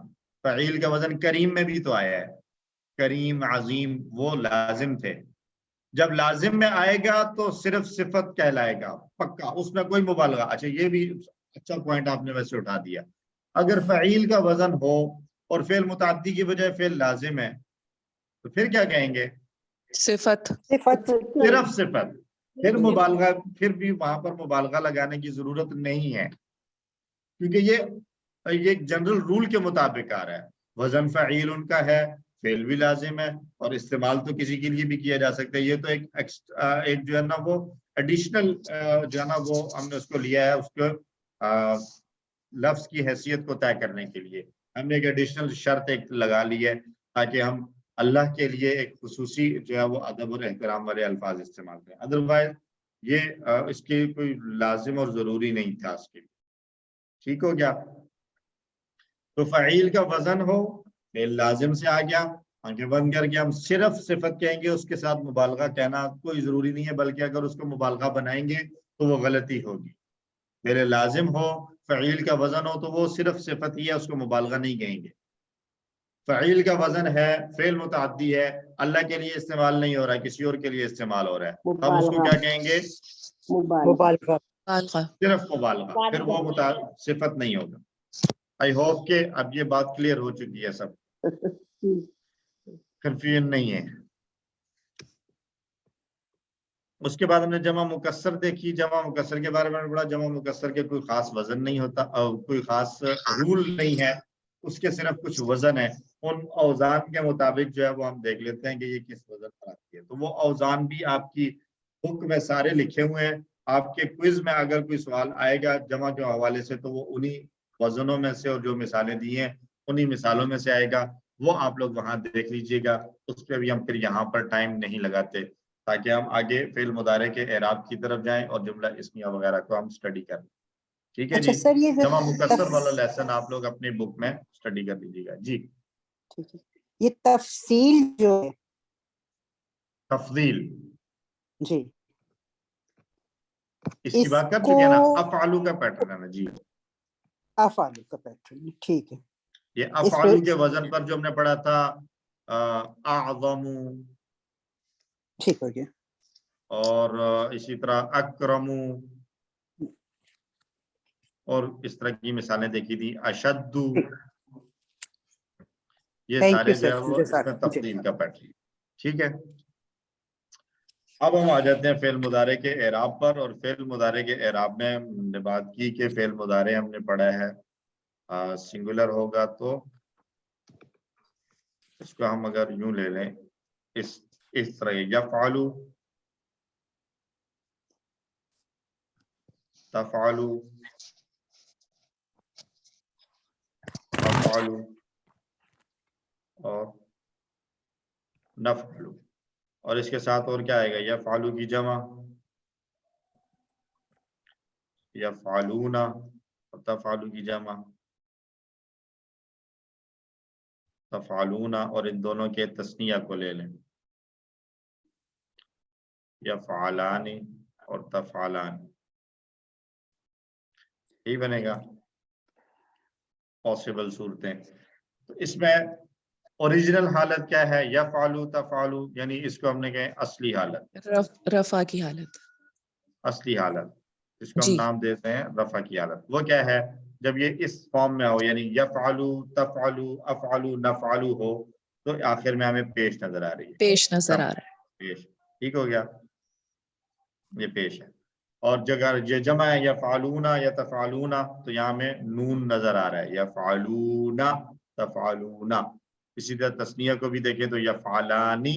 فعیل کا وزن کریم میں بھی تو آیا ہے، کریم، عظیم، وہ لازم تھے۔ جب لازم میں آئے گا تو صرف صفت کہلائے گا پکا، اس میں کوئی مبالغہ۔ اچھا، یہ بھی اچھا پوائنٹ آپ نے ویسے اٹھا دیا۔ اگر فعیل کا وزن ہو اور فعل متعدی کی بجائے فعل لازم ہے تو پھر کیا کہیں گے؟ صفت صفت صرف صفت۔ پھر مبالغہ، پھر بھی وہاں پر مبالغہ لگانے کی ضرورت نہیں ہے، کیونکہ یہ ایک جنرل رول کے مطابق آ رہا ہے۔ وزن فعیل ان کا ہے، فعل بھی لازم ہے، اور استعمال تو کسی کے لیے بھی کیا جا سکتا ہے۔ یہ تو ایک جو ہے نا وہ ایڈیشنل جو ہے نا وہ ہم نے اس کو لیا ہے، اس کو لفظ کی حیثیت کو طے کرنے کے لیے ہم نے ایک ایڈیشنل شرط ایک لگا لی ہے، تاکہ ہم اللہ کے لیے ایک خصوصی جو ہے وہ ادب اور احترام والے الفاظ استعمال کریں۔ ادروائز یہ اس کی کوئی لازم اور ضروری نہیں تھا اس کے لیے۔ ٹھیک ہو گیا؟ تو فعیل کا وزن ہو، فعل لازم سے آ گیا، آنکھیں بند کر کے ہم صرف صفت کہیں گے، اس کے ساتھ مبالغہ کہنا کوئی ضروری نہیں ہے، بلکہ اگر اس کو مبالغہ بنائیں گے تو وہ غلطی ہوگی۔ فعل لازم ہو، فعیل کا وزن ہو تو وہ صرف صفت ہی ہے، اس کو مبالغہ نہیں کہیں گے۔ فعیل کا وزن ہے، فعل متعدی ہے، اللہ کے لیے استعمال نہیں ہو رہا ہے، کسی اور کے لیے استعمال ہو رہا ہے، ہم اس کو کیا کہیں گے؟ مبالغہ۔ مبالغہ۔ صرف مبالغہ، پھر وہ صفت نہیں ہوگا۔ آئی ہوپ کہ اب یہ بات کلیئر ہو چکی ہے، سب کنفیوژن نہیں ہے۔ اس کے بعد ہم نے جمع مکسر دیکھی۔ جمع مکسر کے بارے میں پڑھا۔ جمع مکسر کے کوئی خاص وزن نہیں ہوتا، کوئی خاص رول نہیں ہے، اس کے صرف کچھ وزن ہے۔ ان اوزان کے مطابق جو ہے وہ ہم دیکھ لیتے ہیں کہ یہ کس وزن پر آتی ہے۔ تو وہ اوزان بھی آپ کی بک میں سارے لکھے ہوئے ہیں۔ آپ کے کوئز میں اگر کوئی سوال آئے گا جمع کے حوالے سے تو وہ انہی وزنوں میں سے، اور جو مثالیں دی ہیں انہی مثالوں میں سے آئے گا، وہ آپ لوگ وہاں دیکھ لیجئے گا۔ اس پہ بھی ہم پھر یہاں پر ٹائم نہیں لگاتے، تاکہ ہم آگے فعل مضارع کے اعراب کی طرف جائیں اور جملہ اسمیہ وغیرہ کو ہم سٹڈی کریں۔ ٹھیک ہے اچھا جی؟ سر، یہ جمع مکسر والا لیسن آپ لوگ اپنی بک میں سٹڈی کر لیجیے گا۔ جی ٹھیک ہے، یہ تفصیل جو ہے، تفضیل، جی اس کی بات کر چکے ہیں نا، افعالو کا پیٹرن ہے نا جی۔ افعال کا پیٹرن، ٹھیک ہے۔ یہ اس افعالو پہ کے وزن پر جو ہم نے پڑھا تھا اعظم، ٹھیک ہو گیا۔ اور اسی طرح اکرم، اور اس طرح کی مثالیں دیکھی تھی، اشد، یہ Thank سارے you, جو sir. ہے وہ اس میں جزاک- تفضیل کا پیٹرن۔ ٹھیک ہے، اب ہم آ جاتے ہیں فعل مضارع کے اعراب پر۔ اور فعل مضارع کے اعراب میں ہم نے بات کی کہ فعل مضارع ہم نے پڑھا ہے سنگولر ہوگا تو اس کو ہم اگر یوں لے لیں، اس طرح یفعلو، تفعلو، افعلو اور نفعلو، اور اس کے ساتھ اور کیا آئے گا؟ یفعلو کی جمع، یفعلون، اور تفعلو کی جمع تفعلون، اور ان دونوں کے تثنیہ کو لے لیں، یفعلان اور تفعلان، یہی بنے گا پاسبل صورتیں۔ تو اس میں اوریجنل حالت کیا ہے؟ یفعلو تفعلو، یعنی اس کو ہم نے کہا اصلی حالت، رفع کی حالت، اصلی حالت، اس کو ہم جی نام دیتے ہیں رفع کی حالت۔ وہ کیا ہے؟ جب یہ اس فارم میں ہو، یعنی یفعلو تفعلو افعلو نفعلو ہو، تو آخر میں ہمیں پیش نظر آ رہی ہے، پیش نظر آ رہا ہے۔ پیش۔ ٹھیک ہو گیا، یہ پیش ہے۔ اور جگہ یہ جمع ہے یفعلون یا تفعلون، تو یہاں میں نون نظر آ رہا ہے، یفعلون تفعلون۔ اسی طرح تثنیہ کو بھی دیکھیں تو یفعلانی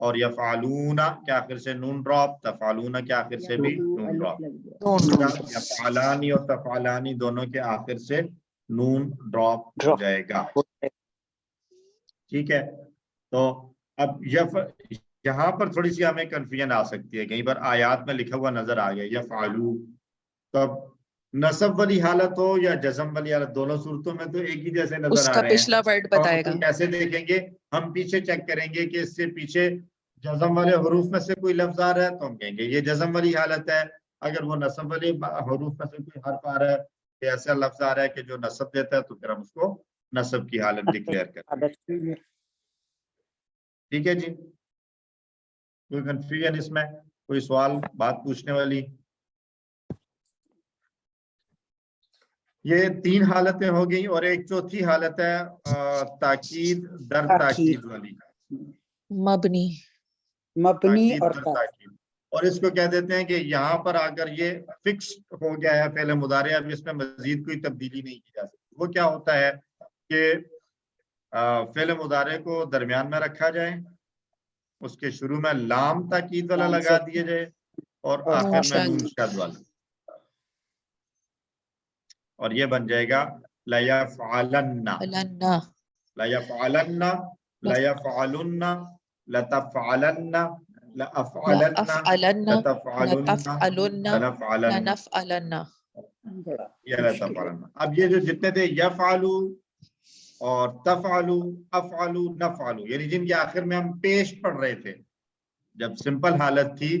اور یفعلون کے آخر سے نون ڈراپ، تفعلون کے آخر سے بھی نون ڈراپ، یفعلانی اور تفعلانی دونوں کے آخر سے نون ڈراپ ہو جائے گا. ٹھیک ہے. تو اب یہاں پر تھوڑی سی ہمیں کنفیوژن آ سکتی ہے، کہیں پر آیات میں لکھا ہوا نظر آ گیا یفعلو، تو اب نصب والی حالت ہو یا جزم والی حالت، دونوں صورتوں میں تو ایک ہی جیسے نظر اس آ کا رہے ہیں. پچھلا ورڈ تو بتائے ہم گا. کیسے دیکھیں گے؟ ہم پیچھے چیک کریں گے کہ اس سے پیچھے جزم والے حروف میں سے کوئی لفظ آ رہا ہے تو ہم کہیں گے یہ جزم والی حالت ہے. اگر وہ نصب والے حروف میں سے کوئی حرف آ رہا ہے یا ایسا لفظ آ رہا ہے کہ جو نصب دیتا ہے تو پھر ہم اس کو نصب کی حالت ڈکلیئر کریں. ٹھیک ہے جی. کوئی کنفیوژن اس میں، کوئی سوال، بات پوچھنے والی؟ یہ 3 حالتیں ہو گئی اور ایک چوتھی حالت ہے تاکید در تاکید والی، مبنی. مبنی تاکید اور در تاکید. اور اس کو کہہ دیتے ہیں کہ یہاں پر اگر یہ فکس ہو گیا ہے فعل مضارع، اب اس میں مزید کوئی تبدیلی نہیں کی جا سکتی. وہ کیا ہوتا ہے کہ فعل مضارع کو درمیان میں رکھا جائے، اس کے شروع میں لام تاکید والا لگا دیا جائے اور آخر میں نون شد والا، اور یہ بن جائے گا لیفعلن، لیفعلن، لیفعلن، لتفعلن، لأفعلن، لتفعلن، لنفعلن، یا لتفعلن. اب یہ جو جتنے تھے یفعلو اور تفعلو، افعلو، نفعلو، یعنی جن کے آخر میں ہم پیش پڑھ رہے تھے، جب سمپل حالت تھی،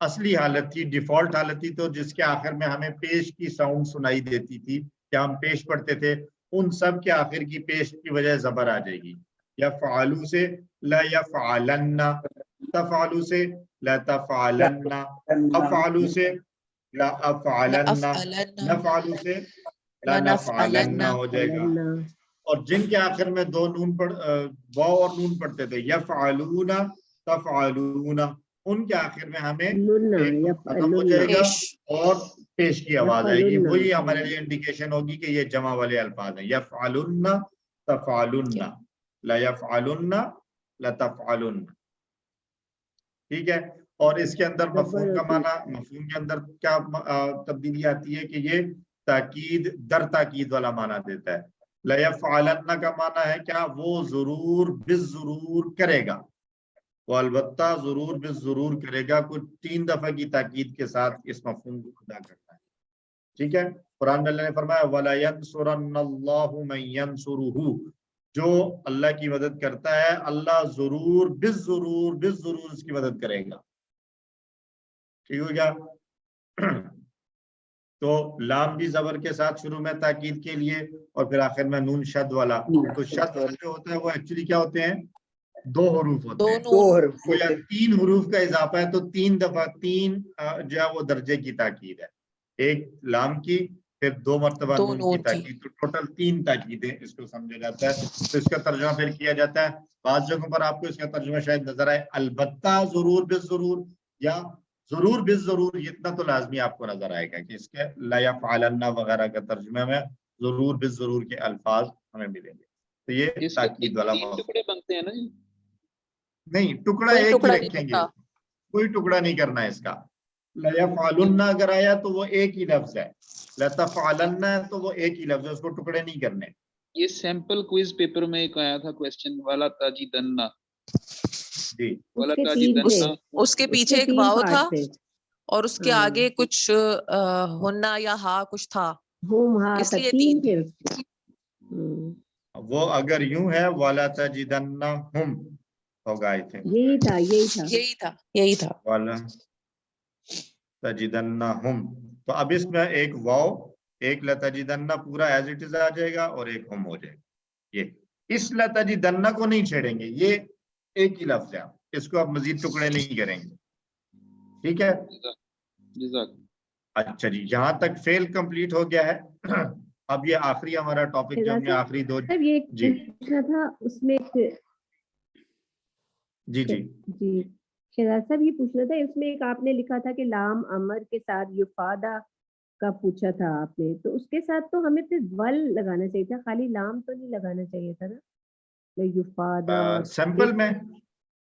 اصلی حالت تھی، ڈیفالٹ حالت تھی، تو جس کے آخر میں ہمیں پیش کی ساؤنڈ سنائی دیتی تھی کہ ہم پیش پڑھتے تھے، ان سب کے آخر کی پیش کی وجہ زبر آ جائے گی. یفعلو سے لا یفعلن، تفعلو سے لا تفعلن، افعلو سے لا افعلن، نفعلو سے لا نفعلن ہو جائے گا. اور جن کے آخر میں 2 نون واو اور نون پڑھتے تھے، یفعلون، تفعلون، ان کے آخر میں ہمیں ایک نون ختم ہو جائے گا اور پیش کی آواز آئے گی. وہی ہمارے لیے انڈیکیشن ہوگی کہ یہ جمع والے الفاظ ہیں. یفعلن، تفعلن، لا یفعلن، لتفعلن. ٹھیک ہے. اور اس کے اندر مفہوم کا معنی، مفہوم کے اندر کیا تبدیلی آتی ہے کہ یہ تاکید در تاکید والا معنی دیتا ہے. لیفعلن کا معنی ہے کیا؟ وہ ضرور بالضرور کرے گا، وہ البتہ ضرور بالضرور کرے گا. کچھ 3 دفعہ کی تاکید کے ساتھ اس مفہوم کو ادا کرتا ہے. ٹھیک ہے. قرآن میں اللہ نے فرمایا وَلَيَنْصُرَنَّ اللَّهُ مَن يَنْصُرُهُ، جو اللہ کی مدد کرتا ہے اللہ ضرور بالضرور بالضرور اس کی مدد کرے گا. ٹھیک ہو گیا. تو لام بھی زبر کے ساتھ شروع میں تاکید کے لیے، اور پھر آخر میں نون شد والا. تو شد والا جو ہوتا ہے وہ ایکچولی کیا ہوتے ہیں؟ 2 حروف ہوتے ہیں. 2 حروف یا 3 حروف کا اضافہ ہے تو 3 دفعہ 3 جو ہے وہ درجے کی تاکید ہے. ایک لام کی، پھر 2 مرتبہ نون کی تاکید، تو ٹوٹل 3 تاکیدیں اس کو سمجھا جاتا ہے. تو اس کا ترجمہ پھر کیا جاتا ہے. بعض جگہوں پر آپ کو اس کا ترجمہ شاید نظر آئے البتہ ضرور بالضرور، یا ضرور بالضرور. اتنا تو لازمی آپ کو نظر آئے گا کہ اس کے لا یفعلن وغیرہ کا ترجمے میں ضرور بالضرور کے الفاظ ہمیں ملیں گے. تو یہ تاکید والا ٹکڑے بنتے ہیں نا جی؟ نہیں، ٹکڑا ایک ہی رکھیں گے، کوئی ٹکڑا نہیں کرنا ہے اس کا. لیفعلن اگر آیا تو وہ ایک ہی لفظ ہے، لتفعلن تو وہ ایک ہی لفظ ہے، اس کو ٹکڑے نہیں کرنے. یہ سیمپل کوئز پیپر میں ایک آیا تھا کویسچن والا تاجیدن، جی والا اس کے تاجیدن، تین اس کے پیچھے ایک واو تھا اور اس کے ہاں. آگے کچھ ہننا یا ہا کچھ تھا، ہوم ہاں اس لیے 3 3 تھے تھے. اس کے. وہ اگر یوں ہے وَلَا تَجِدَنَّهُمْ ہوگا آئی تھنک، یہی تھا یہی تھا. وَلَا تَجِدَنَّهُمْ. تو اب اس میں ایک واو، ایک لَتَجِدَنَّ پورا ایز اٹ از آ جائے گا اور ایک ہم ہو جائے گا. یہ اس لَتَجِدَنَّ کو نہیں چھیڑیں گے، یہ ایک ہی لفظ ہے، اس کو آپ مزید ٹکڑے نہیں کریں گے. ٹھیک ہے. اچھا جی، یہاں تک فیل کمپلیٹ ہو گیا ہے. اب یہ آخری ہمارا ٹاپک جو ہم نے آخری 2 یہ پوچھنا تھا اس میں جی شہزاد صاحب، یہ پوچھنا تھا اس میں ایک آپ نے لکھا تھا کہ لام امر کے ساتھ یفادہ کا پوچھا تھا آپ نے، تو اس کے ساتھ تو ہمیں پھر ول لگانا چاہیے تھا، خالی لام تو نہیں لگانا چاہیے تھا نا. یفادہ سیمپل میں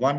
1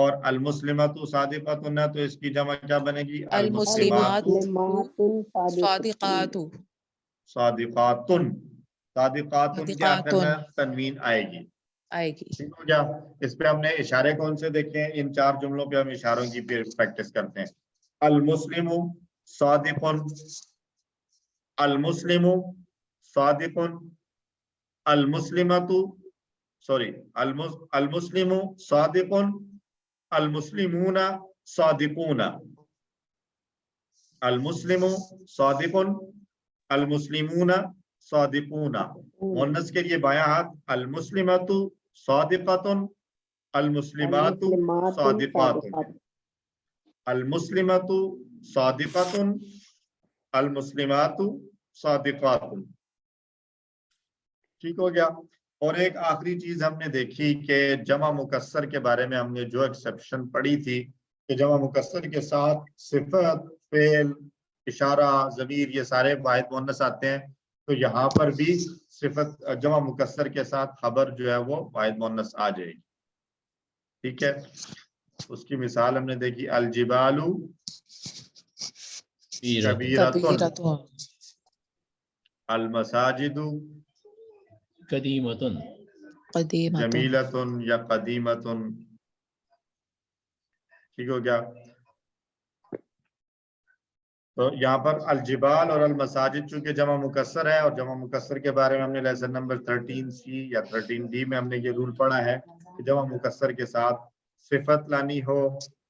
اور المسلمۃ صادقۃ ہے تو اس کی جمع کیا بنے گی؟ المسلمات صادقات صادقات صادقات کے آخر میں تنوین آئے گی. آئے گی. ٹھیک ہو گیا. اس پہ ہم نے اشارے کون سے دیکھے ہیں؟ ان 4 جملوں پہ ہم اشاروں کی پھر پریکٹس کرتے ہیں. المسلم صادق، المسلم صادق، المسلمۃ المسلم صادق، المسلمون صادقون. المسلم صادق، المسلمون صادقون. مؤنث کے لیے بایاں ہاتھ، المسلمۃ صادقۃ، المسلمات صادقات. المسلمۃ صادقۃ، المسلمات صادقات. ٹھیک ہو گیا. اور ایک آخری چیز ہم نے دیکھی کہ جمع مکسر کے بارے میں ہم نے جو ایکسیپشن پڑھی تھی کہ جمع مکسر کے ساتھ صفت، فعل، اشارہ، ضمیر یہ سارے واحد مؤنث آتے ہیں. تو یہاں پر بھی صفت جمع مکسر کے ساتھ خبر جو ہے وہ واحد مؤنث آ جائے گی. ٹھیک ہے. اس کی مثال ہم نے دیکھی، الجبال کبیرۃ، المساجد قدیمۃ، قدیمۃ، جمیلۃ یا قدیمۃ. ٹھیک ہو گیا. تو یہاں پر الجبال اور المساجد چونکہ جمع مکسر ہے، اور جمع مکسر کے بارے میں ہم نے لیسن نمبر 13C یا 13D میں ہم نے یہ رول پڑھا ہے کہ جمع مکسر کے ساتھ صفت لانی ہو،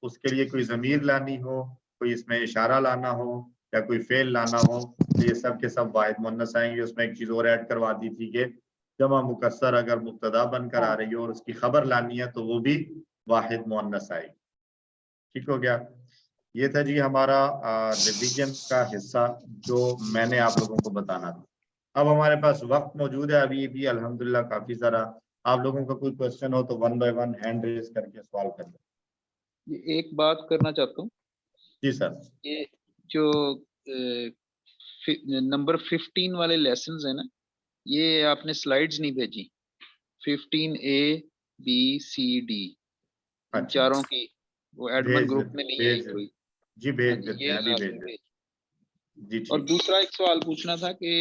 اس کے لیے کوئی ضمیر لانی ہو، کوئی اس میں اشارہ لانا ہو یا کوئی فعل لانا ہو، تو یہ سب کے سب واحد مؤنث آئیں گے. اس میں ایک چیز اور ایڈ کروا دی تھی کہ جمع مکسر اگر مبتدا بن کر آ رہی ہو اور اس کی خبر لانی ہے تو وہ بھی واحد مؤنث آئے گی. ٹھیک ہو گیا. یہ تھا جی ہمارا ریویژن کا حصہ جو میں نے آپ لوگوں کو بتانا تھا. اب ہمارے پاس وقت موجود ہے ابھی بھی الحمدللہ کافی سارا. آپ لوگوں کا کوئی کوشچن ہو تو 1 بائی 1 ہینڈ ریز کر کے سوال کر لیں. ایک بات کرنا چاہتا ہوں. جی سر. یہ جو نمبر 15 والے لیسنز ہیں نا، یہ آپ نے سلائیڈز نہیں بھیجی. 15A B C D ان چاروں کی وہ ایڈمن گروپ میں نہیں ہے کوئی. جی بھیج دیتے ہیں، ابھی بھیج دیتے ہیں. جی. اور دوسرا ایک سوال پوچھنا تھا کہ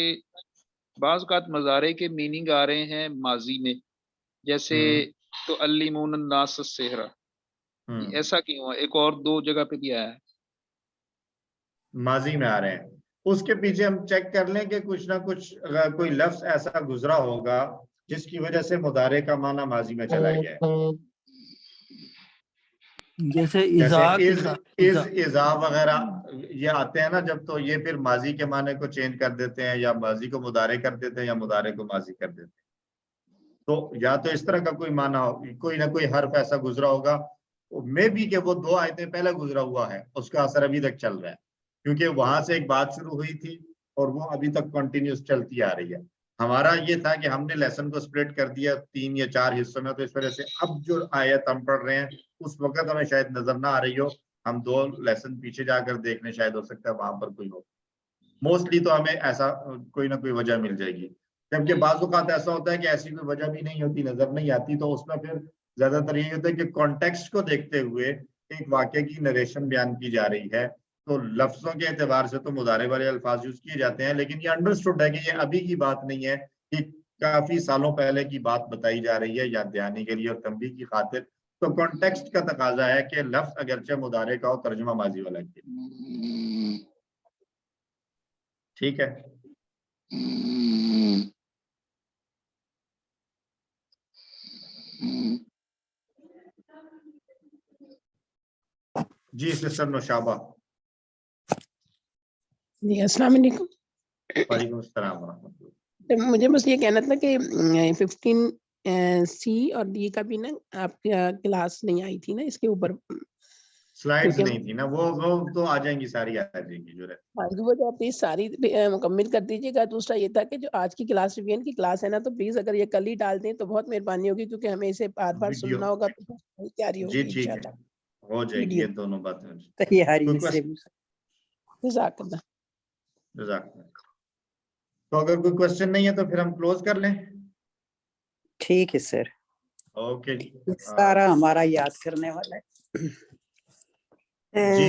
بعض اوقات مضارع کے میننگ آ رہے ہیں ماضی میں، جیسے تو علمون الناس السحر، ایسا کیوں ہے؟ ایک اور 2 جگہ پہ کیا ہے ماضی میں آ رہے ہیں. اس کے پیچھے ہم چیک کر لیں کہ کچھ نہ کچھ کوئی لفظ ایسا گزرا ہوگا جس کی وجہ سے مضارع کا معنی ماضی میں چلا گیا ہے. جیسے اذا وغیرہ یہ آتے ہیں نا جب، تو یہ پھر ماضی کے معنی کو چینج کر دیتے ہیں، یا ماضی کو مضارع کر دیتے ہیں یا مضارع کو ماضی کر دیتے ہیں. تو یا تو اس طرح کا کوئی معنی ہو، کوئی نہ کوئی حرف ایسا گزرا ہوگا میں بھی کہ وہ 2 آیتیں پہلے گزرا ہوا ہے، اس کا اثر ابھی تک چل رہا ہے کیونکہ وہاں سے ایک بات شروع ہوئی تھی اور وہ ابھی تک کنٹینیوس چلتی آ رہی ہے. ہمارا یہ تھا کہ ہم نے لیسن کو سپلٹ کر دیا 3 یا 4 حصوں میں، تو اس وجہ سے اب جو آیت ہم پڑھ رہے ہیں اس وقت ہمیں شاید نظر نہ آ رہی ہو. ہم 2 لیسن پیچھے جا کر دیکھنے، شاید ہو سکتا ہے وہاں پر کوئی ہو. موسٹلی تو ہمیں ایسا کوئی نہ کوئی وجہ مل جائے گی. جبکہ بعض اوقات ایسا ہوتا ہے کہ ایسی کوئی وجہ بھی نہیں ہوتی، نظر نہیں آتی، تو اس میں پھر زیادہ تر یہ ہوتا ہے کہ کانٹیکسٹ کو دیکھتے ہوئے ایک واقعے کی نریشن بیان کی جا رہی ہے، تو لفظوں کے اعتبار سے تو مضارع والے الفاظ یوز کیے جاتے ہیں، لیکن یہ انڈرسٹوڈ ہے کہ یہ ابھی کی بات نہیں ہے، کہ کافی سالوں پہلے کی بات بتائی جا رہی ہے یاد دہانی کے لیے اور تنبیہ کی خاطر. تو کانٹیکسٹ کا تقاضا ہے کہ لفظ اگرچہ مضارع کا ہو، ترجمہ ماضی والا کیے. ٹھیک ہے. جی سسٹر نوشابہ. جی السلام علیکم. وعلیکم السلام ورحمۃ اللہ. مجھے بس یہ کہنا تھا کہ 15C اور D کا بھی نا آپ کا کلاس نہیں آئی تھی نا، اس کے اوپر سلائیڈز نہیں تھی نا، وہ تو آ جائیں گی، ساری آ جائیں گی جو رہتی. وہ جو پلیز ساری مکمل کر دیجیے گا. دوسرا یہ تھا کہ جو آج کی کلاس ریویژن کی کلاس ہے نا، تو پلیز اگر یہ کل ہی ڈال دیں تو بہت مہربانی ہوگی، کیونکہ ہمیں اسے بار بار سننا ہوگا تو تیاری ہوگی. جی ٹھیک ہے، ہو جائے گی یہ دونوں باتیں. تیاری سے جزاک اللہ. تو اگر کوئی کوشچن نہیں ہے تو پھر ہم کلوز کر لیں. ٹھیک ہے سر. اوکے جی. سارا ہمارا یاد کرنے والا ہے. جی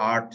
8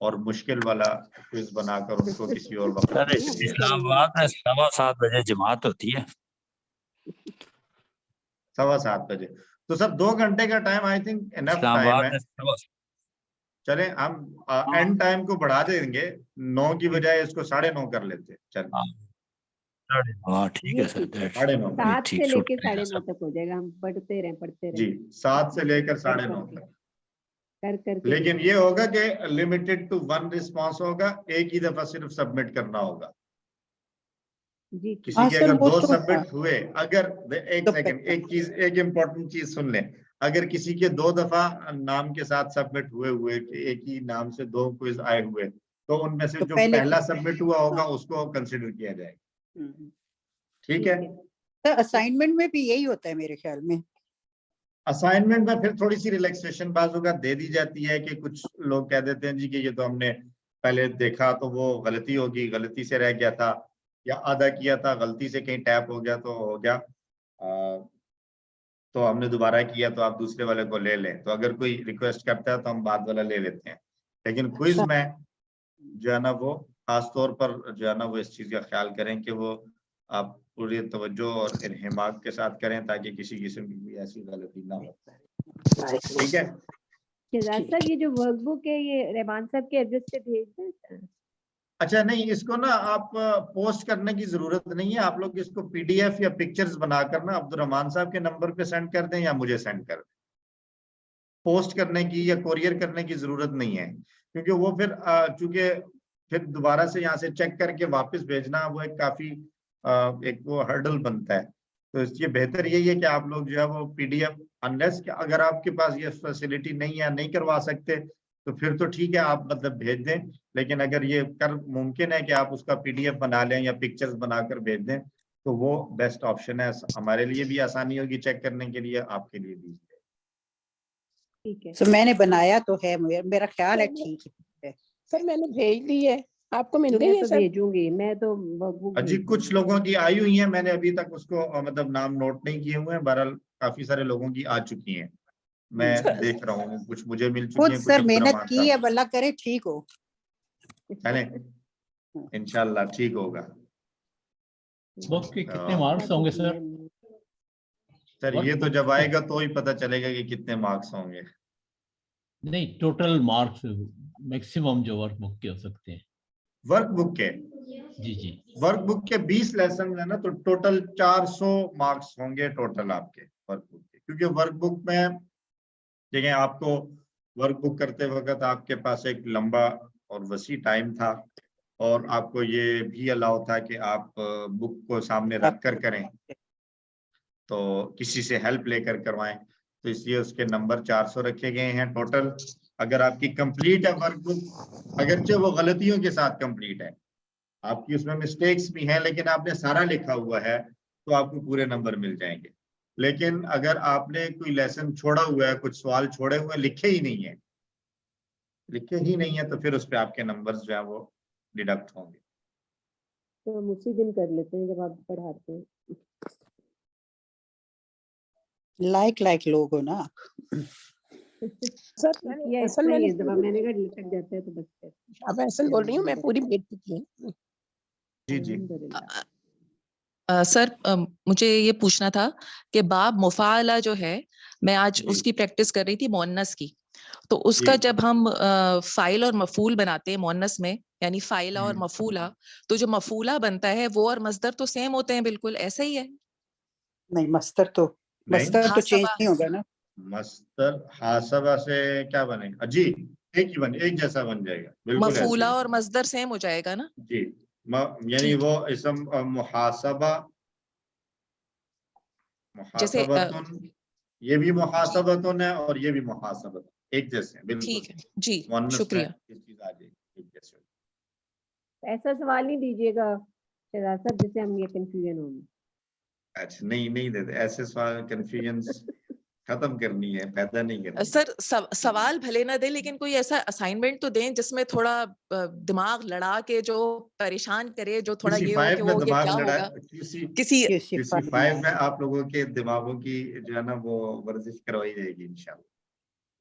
اور مشکل والا کوئز بنا کر ان کو کسی اور وقت سر اسلام آباد میں 7:15 بجے جماعت ہوتی ہے. 7:15 بجے. تو سر 2 گھنٹے کا time I think enough Islam time آباد ہے. میں 7:15. چلیں ہم اینڈ ٹائم کو بڑھا دیں گے, 9 کی بجائے اس کو 9:30 کر لیتے ہیں. چلیں ہاں ٹھیک ہے سر. 9:30. 7 ٹھیک سے لے کے شکریہ 9:30 سر. تک ہو جائے گا, ہم پڑھتے رہیں جی 7 سے لے کر 9:30 تک. کر کے لیکن یہ ہوگا کہ لمیٹڈ ٹو 1 رسپانس ہوگا, ایک ہی دفعہ صرف سبمٹ کرنا ہوگا. جی کسی کے سر اگر وہ 2 تو سبمٹ ہوئے, اگر ایک تو سیکنڈ, ایک امپورٹنٹ چیز سن لیں, اگر کسی کے 2 دفعہ نام کے ساتھ سبمٹ ہوئے کہ ایک ہی نام سے 2 کوئز آئے ہوئے, تو ان میں سے تو جو پہلے پہلا سبمٹ ہوا ہوگا اس کو کنسیڈر کیا جائے گا. ٹھیک ہے. سر اسائنمنٹ میں بھی یہی ہوتا ہے میرے خیال میں. اسائنمنٹ میں پھر تھوڑی سی ریلیکسیشن بعض اوقات دے دی جاتی ہے کہ کچھ لوگ کہہ دیتے ہیں جی کہ یہ تو ہم نے پہلے دیکھا تو وہ غلطی ہوگی, غلطی سے رہ گیا تھا, یا آدھا کیا تھا غلطی سے کہیں ٹیپ ہو گیا تو ہو گیا, تو ہم نے دوبارہ کیا تو آپ دوسرے والے کو لے لیں. تو اگر کوئی ریکویسٹ کرتا ہے تو ہم بعد والا لے لیتے ہیں. لیکن کوئز میں جو ہے نا وہ خاص طور پر جو ہے نا وہ اس چیز کا خیال کریں کہ وہ آپ پوری توجہ اور انہماک کے ساتھ کریں تاکہ کسی قسم کی کوئی ایسی غلطی نہ ہو. ٹھیک ہے. شہزاد صاحب یہ جو ورک بک ہے یہ رحمان صاحب کے ایڈریس پہ بھیج دیں. اچھا نہیں, اس کو نا آپ پوسٹ کرنے کی ضرورت نہیں ہے. آپ لوگ اس کو پی ڈی ایف یا پکچرز بنا کر نا عبدالرحمان صاحب کے نمبر پہ سینڈ کر دیں یا مجھے سینڈ کر دیں. پوسٹ کرنے کی یا کوریئر کرنے کی ضرورت نہیں ہے, کیونکہ وہ پھر چونکہ پھر دوبارہ سے یہاں سے چیک کر کے واپس بھیجنا وہ ایک کافی ایک وہ ہرڈل بنتا ہے. تو اس لیے بہتر یہی ہے کہ آپ لوگ جو ہے وہ پی ڈی ایف, انلیس کہ اگر آپ کے پاس یہ فیسلٹی نہیں ہے, نہیں کروا سکتے, تو پھر تو ٹھیک ہے آپ مطلب بھیج دیں. لیکن اگر یہ ممکن ہے کہ آپ اس کا پی ڈی ایف بنا لیں یا پکچرز بنا کر بھیج دیں تو وہ بیسٹ آپشن ہے. ہمارے لیے بھی آسانی ہوگی چیک کرنے کے لیے, آپ کے لیے بھی. ٹھیک ہے. سر میں نے بنایا تو ہے, میرا خیال ہے ٹھیک ہے. سر میں نے بھیج دی ہے, آپ کو مل میں گئی ہے تو سر؟ بھیجوں گی, میں تو ورک بک جی کچھ لوگوں کی آئی ہوئی ہیں, میں نے ابھی تک اس کو مطلب نام نوٹ نہیں کیے ہوئے ہیں. بہرحال کافی سارے لوگوں کی آ چکی ہیں, میں دیکھ رہا ہوں. کچھ مجھے مل چکی خود ہیں, کچھ سر محنت عبدالرحمان کی ہے, صاحب. اللہ کرے ٹھیک ہو. چلیں انشاءاللہ ٹھیک ہوگا. بک کے کتنے مارکس ہوں گے سر؟ سر یہ تو جب آئے گا تو ہی پتہ چلے گا کہ کتنے مارکس ہوں گے. نہیں ٹوٹل مارکس میکسیمم جو ورک بک کے ہو سکتے ہیں. ورک بک کے جی جی ورک بک کے 20 لیسن ہے نا, تو ٹوٹل 400 مارکس ہوں گے ٹوٹل آپ کے ورک بک کے. کیونکہ ورک بک میں دیکھیں آپ کو ورک بک کرتے وقت آپ کے پاس ایک لمبا اور وسیع ٹائم تھا, اور آپ کو یہ بھی الاؤ تھا کہ آپ بک کو سامنے رکھ کر کریں, تو کسی سے ہیلپ لے کر کروائیں. تو اس لیے اس کے نمبر 400 رکھے گئے ہیں ٹوٹل. اگر آپ کی کمپلیٹ ہے ورک بک, اگرچہ وہ غلطیوں کے ساتھ کمپلیٹ ہے, آپ کی اس میں مسٹیکس بھی ہیں, لیکن آپ نے سارا لکھا ہوا ہے, تو آپ کو پورے نمبر مل جائیں گے. لیکن اگر آپ نے کوئی لیسن چھوڑا ہوا ہے, کچھ سوال چھوڑے ہوئے, لکھے ہی نہیں ہے, تو پھر اس پہ آپ کے نمبرز جو ہیں وہ ڈیڈکٹ ہوں گے. تو ہم اسی دن کر لیتے ہیں جب آپ پڑھاتے ہیں. لائک لوگ ہو نا. سر میں نے کہا لٹک جاتا ہے تو بس آپ احسن بول رہی ہوں, میں پوری بھیج چکی ہوں. جی جی سر مجھے یہ پوچھنا تھا کہ باب مفاعلہ جو ہے, میں آج اس کی پریکٹس کر رہی تھی مؤنث کی, تو اس کا جب ہم فاعل اور مفعول بناتے ہیں مؤنث میں, یعنی فاعلہ اور مفعولہ, تو جو مفعولہ بنتا ہے وہ اور مصدر تو سیم ہوتے ہیں, بالکل ایسا ہی ہے؟ نہیں, مصدر تو چینج نہیں ہوگا نا. مصدر حاسبہ سے کیا بنے گا؟ جی ایک جیسا بن جائے گا, بالکل مفعولہ اور مصدر سیم ہو جائے گا نا. جی یعنی وہ اسم محاسبہ, محاسبتن, یہ بھی محاسبتن ہے اور یہ بھی محاسبتن, ایک جیسے ہیں بالکل. ٹھیک ہے جی, شکریہ. ایسا سوال نہیں دیجیے گا شہزاد صاحب جس سے ہم یہ کنفیوژن ہوں گے. اچھا نہیں دیتے ایسے سوال, کنفیوژنس ختم کرنی ہے, پیدا نہیں کرنی. سر سوال بھلے نہ دیں, لیکن کوئی ایسا اسائنمنٹ تو دیں جس میں تھوڑا دماغ لڑا کے جو پریشان کرے, جو تھوڑا یہ ہو کہ وہ کیا ہوگا. کسی 5 میں آپ لوگوں کے دماغوں کی جو ہے نا وہ ورزش کروائی جائے گی انشاءاللہ.